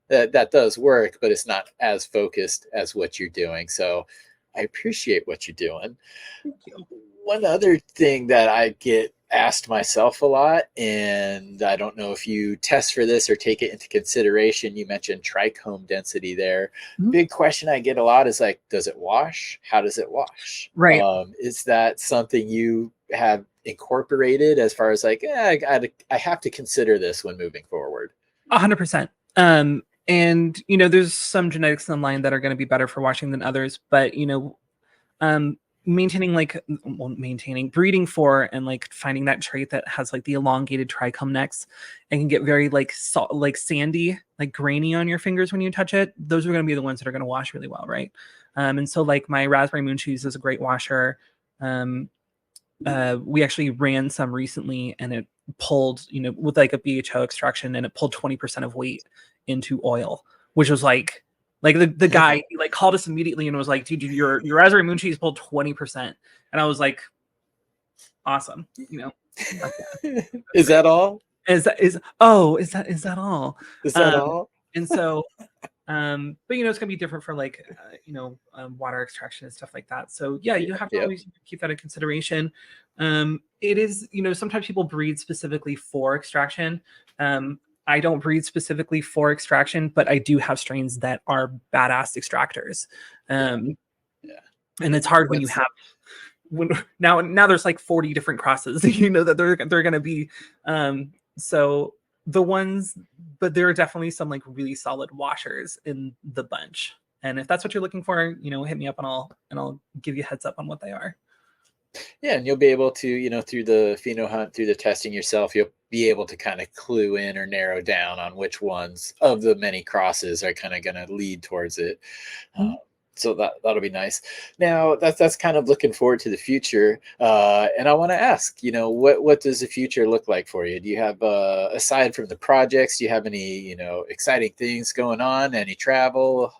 that does work, but it's not as focused as what you're doing. So I appreciate what you're doing. Thank you. One other thing that I get asked myself a lot, and I don't know if you test for this or take it into consideration. You mentioned trichome density there. Big question I get a lot is like, does it wash? How does it wash? Right. Is that something you have incorporated as far as like, I have to consider this when moving forward? 100%. And, there's some genetics in the line that are going to be better for washing than others, but, breeding for and like finding that trait that has like the elongated trichome necks and can get very like sandy, like grainy on your fingers when you touch it. Those are going to be the ones that are going to wash really well, right? And so like my raspberry moon cheese is a great washer. We actually ran some recently and it pulled, with like a BHO extraction, and it pulled 20% of weight into oil, which was like the guy, he like called us immediately and was like, dude, your raspberry moon cheese pulled 20%. And I was like, awesome. Is that all? Is that all? Is that all? And so, but it's gonna be different for like, water extraction and stuff like that. So yeah, you have to always keep that in consideration. It is, sometimes people breed specifically for extraction. I don't breed specifically for extraction, but I do have strains that are badass extractors. And it's hard when you have now there's like 40 different crosses, that they're going to be. So the ones, but there are definitely some like really solid washers in the bunch. And if that's what you're looking for, hit me up and I'll give you a heads up on what they are. Yeah, and you'll be able to, through the pheno hunt, through the testing yourself, you'll be able to kind of clue in or narrow down on which ones of the many crosses are kind of going to lead towards it. So that'll be nice. Now that's kind of looking forward to the future. And I want to ask, what does the future look like for you? Do you have, aside from the projects, do you have any, exciting things going on? Any travel?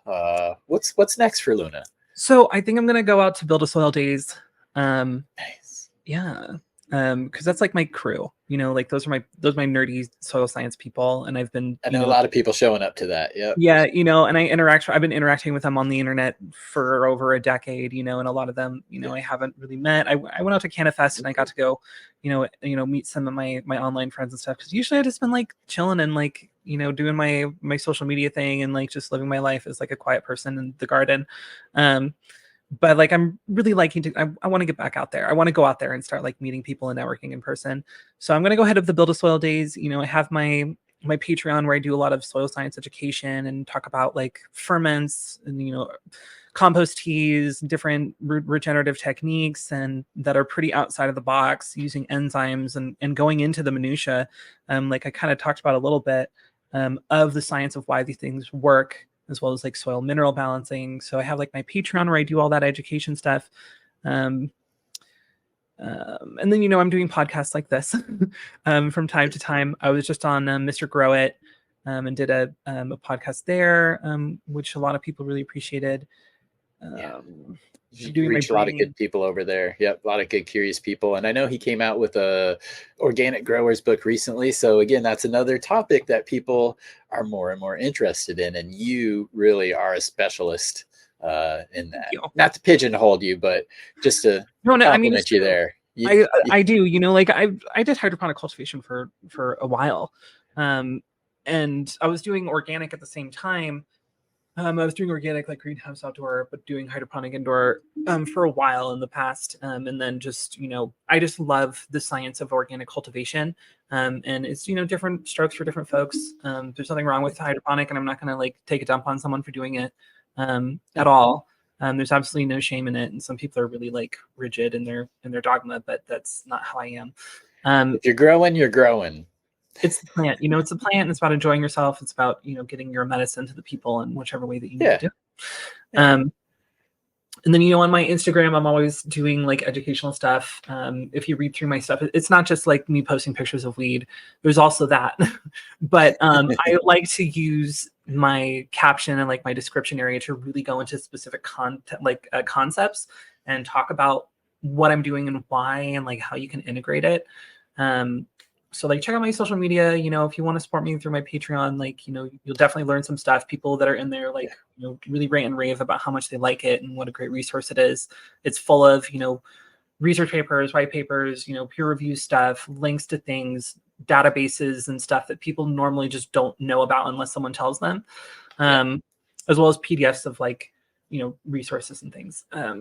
What's next for Luna? So I think I'm going to go out to Build a Soil Days. Nice. Yeah. Because that's like my crew, like those are my nerdy soil science people. And I've been, I know a lot of people showing up to that. Yep. Yeah. And I've been interacting with them on the internet for over a decade, and a lot of them, I haven't really met. I went out to CannaFest and I got to go, meet some of my online friends and stuff. Cause usually I just been like chilling and like, doing my social media thing and like just living my life as like a quiet person in the garden. But like, I'm really liking to, I want to get back out there. I want to go out there and start like meeting people and networking in person. So I'm going to go ahead of the Build a Soil Days. I have my Patreon where I do a lot of soil science education and talk about like ferments and, compost teas, different regenerative techniques, and that are pretty outside of the box, using enzymes and going into the minutia. Like I kind of talked about a little bit of the science of why these things work, as well as like soil mineral balancing. So I have like my Patreon where I do all that education stuff. And then, I'm doing podcasts like this from time to time. I was just on Mr. Grow It and did a podcast there, which a lot of people really appreciated. Yeah. doing my Reach a lot of brain. good people over there. Yep, a lot of good curious people. And I know he came out with a organic growers book recently. So again, that's another topic that people are more and more interested in. And you really are a specialist in Thank that. you. Not to pigeonhole you, but just to No, I mean, it's compliment you true. there. I do, like I did hydroponic cultivation for a while. And I was doing organic at the same time. I was doing organic, like greenhouse outdoor, but doing hydroponic indoor for a while in the past. And then just, I just love the science of organic cultivation. And it's, different strokes for different folks. There's nothing wrong with hydroponic, and I'm not going to like take a dump on someone for doing it at all. There's absolutely no shame in it. And some people are really like rigid in their dogma, but that's not how I am. If you're growing, you're growing. It's the plant, it's a plant, and it's about enjoying yourself. It's about, getting your medicine to the people in whichever way that you need to do it. Yeah. And then, on my Instagram, I'm always doing like educational stuff. If you read through my stuff, it's not just like me posting pictures of weed. There's also that. But I like to use my caption and like my description area to really go into specific content, like concepts, and talk about what I'm doing and why, and like how you can integrate it. So like check out my social media, if you want to support me through my Patreon, like, you'll definitely learn some stuff. People that are in there, like, really rant and rave about how much they like it and what a great resource it is. It's full of, research papers, white papers, peer review stuff, links to things, databases and stuff that people normally just don't know about unless someone tells them. As well as PDFs of like, resources and things. Yeah.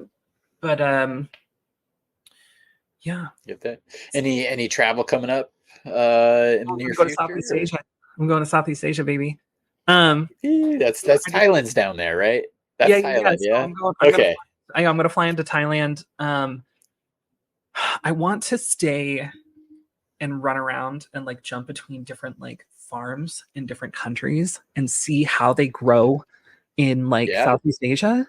Get that. Any travel coming up in the near Go to future? Southeast Asia. I'm going to Southeast Asia, baby. That's Thailand's down there, right? That's Thailand, So yeah. I'm gonna fly into Thailand. I want to stay and run around and like jump between different like farms in different countries and see how they grow in like Southeast Asia.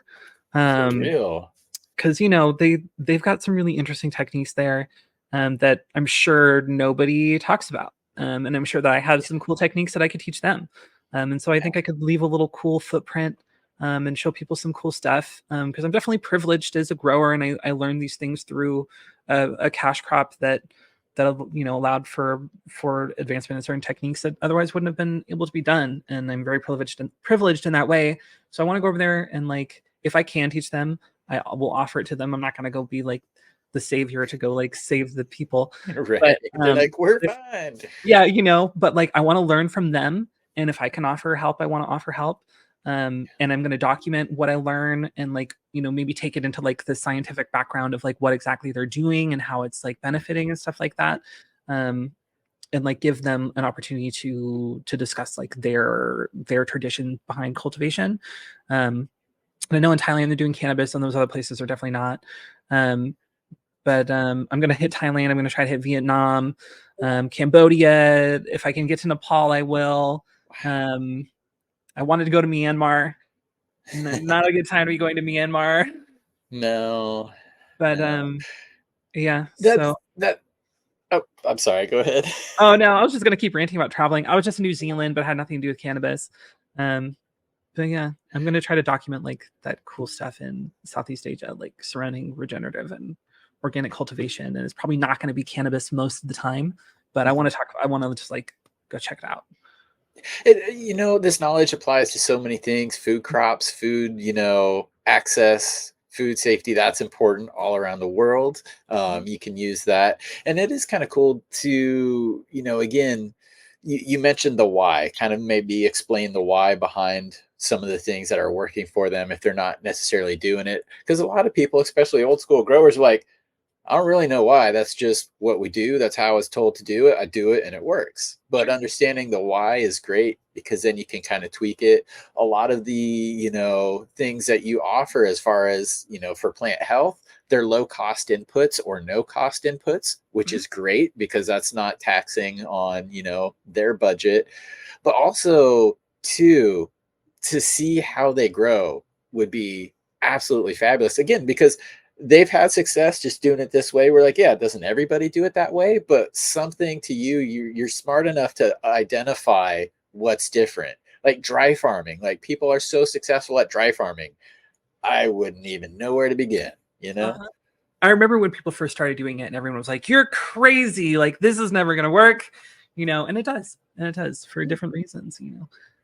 For real. Because they've got some really interesting techniques there that I'm sure nobody talks about. And I'm sure that I have some cool techniques that I could teach them. And so I think I could leave a little cool footprint and show people some cool stuff. Because I'm definitely privileged as a grower, and I learned these things through a cash crop that allowed for advancement in certain techniques that otherwise wouldn't have been able to be done. And I'm very privileged in that way. So I want to go over there and like, if I can teach them, I will offer it to them. I'm not going to go be like the savior to go like save the people. Right. But, They're like, we're fine. Yeah, but like I want to learn from them. And if I can offer help, I want to offer help. And I'm going to document what I learn and like, maybe take it into like the scientific background of like what exactly they're doing and how it's like benefiting and stuff like that. And like give them an opportunity to discuss like their tradition behind cultivation. And I know in Thailand they're doing cannabis, and those other places are definitely not. But I'm going to hit Thailand. I'm going to try to hit Vietnam, Cambodia. If I can get to Nepal, I will. I wanted to go to Myanmar. Not a good time to be going to Myanmar. No. But yeah. Oh, I'm sorry. Go ahead. Oh no, I was just going to keep ranting about traveling. I was just in New Zealand, but had nothing to do with cannabis. But yeah, I'm going to try to document like that cool stuff in Southeast Asia, like surrounding regenerative and organic cultivation. And it's probably not going to be cannabis most of the time, but I want to just like go check it out. This knowledge applies to so many things: food crops, food, access, food safety. That's important all around the world. You can use that. And it is kind of cool to, again, you mentioned the why, kind of maybe explain the why behind some of the things that are working for them if they're not necessarily doing it. Because a lot of people, especially old school growers, are like, I don't really know why. That's just what we do. That's how I was told to do it. I do it and it works. But understanding the why is great, because then you can kind of tweak it. A lot of the, things that you offer as far as, for plant health, they're low cost inputs or no cost inputs, which is great because that's not taxing on, their budget. But also to see how they grow would be absolutely fabulous. Again, because they've had success just doing it this way. We're like, yeah, doesn't everybody do it that way? But something to you're smart enough to identify what's different. Like dry farming, like people are so successful at dry farming. I wouldn't even know where to begin, you know? Uh, I remember when people first started doing it and everyone was like, you're crazy. Like, this is never going to work, and it does. And it does for different reasons,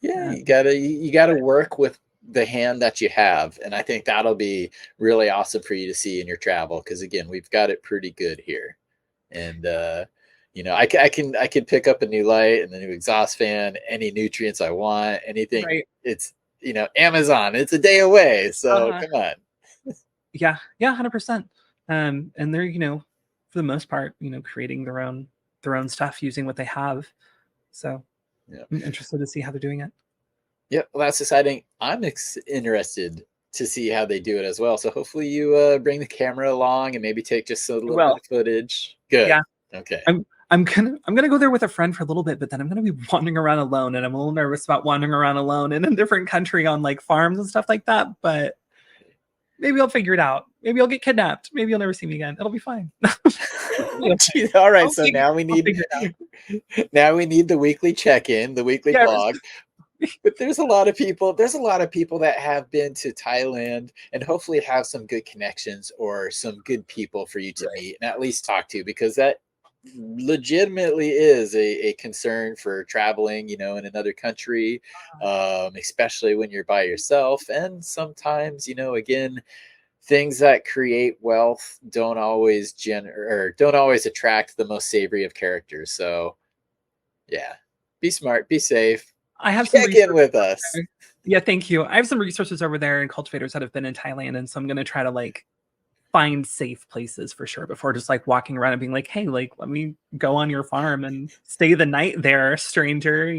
Yeah, Um, you gotta work with the hand that you have, and I think that'll be really awesome for you to see in your travel. Because again, we've got it pretty good here, and I can pick up a new light and a new exhaust fan, any nutrients I want, anything. right. It's Amazon. It's a day away, so Uh, come on. yeah. Yeah. 100%. And they're, for the most part, creating their own stuff using what they have. So Yeah, I'm interested to see how they're doing it. yeah. Well, that's exciting. I'm interested to see how they do it as well. So hopefully you bring the camera along and maybe take just a little bit Well, of footage. Good. yeah. Okay. I'm gonna go there with a friend for a little bit, but then I'm gonna be wandering around alone, and I'm a little nervous about wandering around alone in a different country on like farms and stuff like that. But maybe I'll figure it out. Maybe I'll get kidnapped. Maybe you'll never see me again. It'll be fine. Geez, all right, so now we I'll need figure it out. the weekly check-in, the weekly Yeah, vlog. But there's a lot of people that have been to Thailand and hopefully have some good connections or some good people for you to right. meet and at least talk to, because that legitimately is a concern for traveling, in another country, especially when you're by yourself. And sometimes, again, things that create wealth don't always attract the most savory of characters. So yeah, be smart, be safe, I have some check in resources with over us. there. Yeah, thank you. I have some resources over there and cultivators that have been in Thailand, and so I'm gonna try to like find safe places for sure before just like walking around and being like, hey, like let me go on your farm and stay the night there, stranger.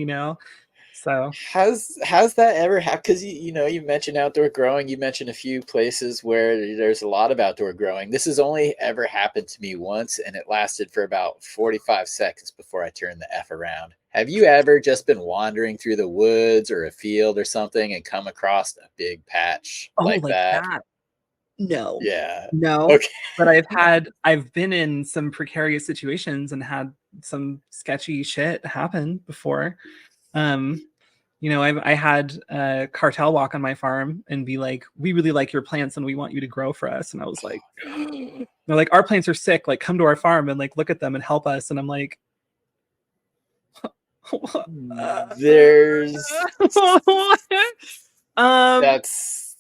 So How's that ever happened? Because you mentioned outdoor growing. You mentioned a few places where there's a lot of outdoor growing. This has only ever happened to me once, and it lasted for about 45 seconds before I turned the F around. Have you ever just been wandering through the woods or a field or something and come across a big patch oh, like like that? that. No. Yeah. No. Okay. But I've been in some precarious situations and had some sketchy shit happen before. Um, I had a cartel walk on my farm and be like, we really like your plants and we want you to grow for us. And I was like, they're like, our plants are sick. Like, come to our farm and like look at them and help us. And I'm like, There's um, that's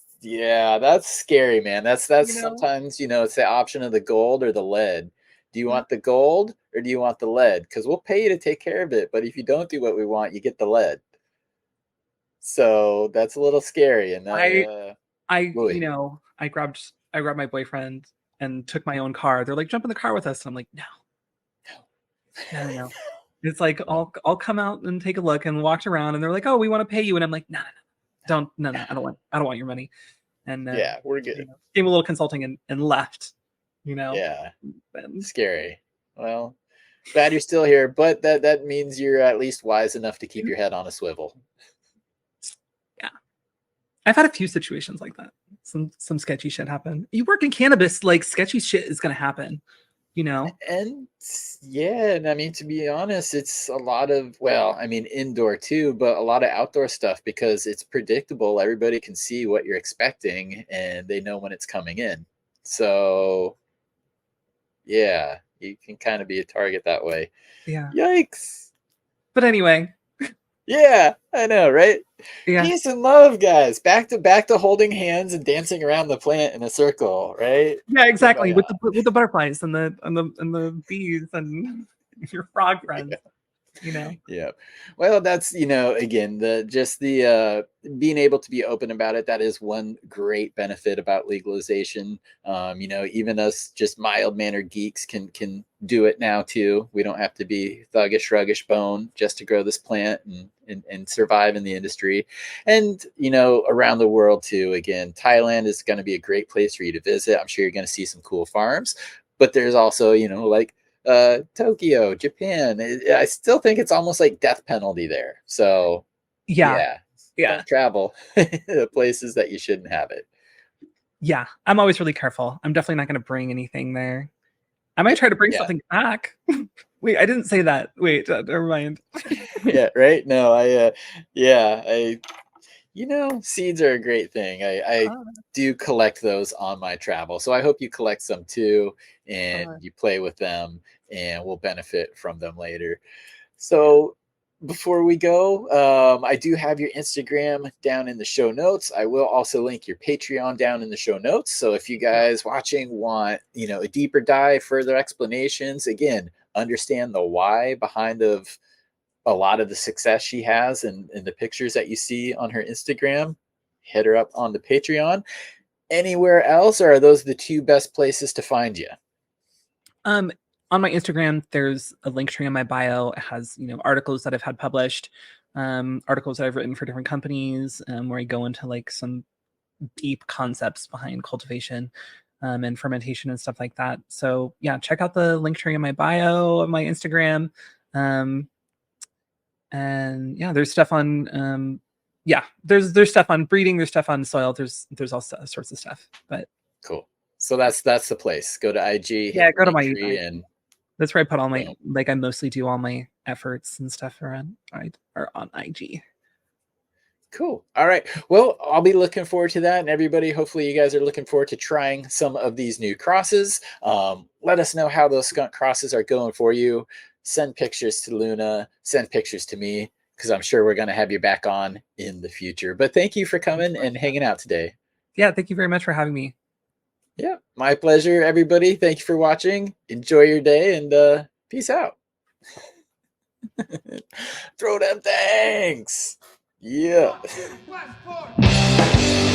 scary, man. That's you know, sometimes, it's the option of the gold or the lead. Do you mm, want the gold or do you want the lead? Because we'll pay you to take care of it, but if you don't do what we want, you get the lead. So that's a little scary. And I, boy, I grabbed my boyfriend and took my own car. They're like, jump in the car with us. And I'm like, no, no, no, no. It's like, I'll come out and take a look, and walked around and they're like, oh, we want to pay you. And I'm like, no, no, no, don't, no, no, I don't want your money. And, yeah, we're good. gave a little consulting and left, you know, Yeah, and scary. Well, glad you're still here, but that means you're at least wise enough to keep your head on a swivel. yeah, I've had a few situations like that. Some sketchy shit happen. You work in cannabis, like sketchy shit is going to happen, you know? And yeah, and I mean, to be honest, it's a lot of, well, I mean, indoor too, but a lot of outdoor stuff because it's predictable. Everybody can see what you're expecting and they know when it's coming in. So yeah, you can kind of be a target that way. Yeah. Yikes. But anyway, Yeah, I know, right? yeah. Peace and love, guys. Back to holding hands and dancing around the plant in a circle, right? Yeah, exactly. Kumbaya. With the butterflies and the bees and your frog friends, you know. Yeah. Well, that's, again, the being able to be open about it, that is one great benefit about legalization. Even us just mild mannered geeks can do it now too. We don't have to be thuggish, ruggish bone just to grow this plant and survive in the industry. And, around the world too. Again, Thailand is going to be a great place for you to visit. I'm sure you're going to see some cool farms, but there's also, like Tokyo, Japan. I still think it's almost like death penalty there. So Yeah. yeah, Yeah. don't travel to places that you shouldn't have it. Yeah. I'm always really careful. I'm definitely not going to bring anything there. I might try to bring Yeah. something back. Wait, I didn't say that. Wait, never mind. Yeah, right. No, I Seeds are a great thing. I Uh, do collect those on my travel. So I hope you collect some too and uh, you play with them and will benefit from them later. yeah. So before we go, I do have your Instagram down in the show notes. I will also link your Patreon down in the show notes. So if you Yeah. guys watching want, a deeper dive, further explanations, again, understand the why behind of a lot of the success she has and the pictures that you see on her Instagram, hit her up on the Patreon. Anywhere else, or are those the two best places to find you? Um, on my Instagram, there's a link tree in my bio. It has, articles that I've had published, articles that I've written for different companies, where I go into like some deep concepts behind cultivation, and fermentation and stuff like that. So yeah, check out the link tree in my bio of my Instagram. Um, and yeah, there's stuff on, there's stuff on breeding, there's stuff on soil, there's all sorts of stuff. But Cool. So that's the place. Go to IG, hit yeah, the go to link my tree, and that's where I put all my, boom. like, I mostly do all my efforts and stuff around, or on IG. Cool. All right. Well, I'll be looking forward to that. And everybody, hopefully, you guys are looking forward to trying some of these new crosses. Let us know how those skunk crosses are going for you. Send pictures to Luna, send pictures to me, because I'm sure we're going to have you back on in the future. But thank you for coming and hanging out today. Yeah, thank you very much for having me. Yeah, my pleasure, everybody. Thank you for watching. Enjoy your day and peace out. Throw them thanks. Yeah. Westport.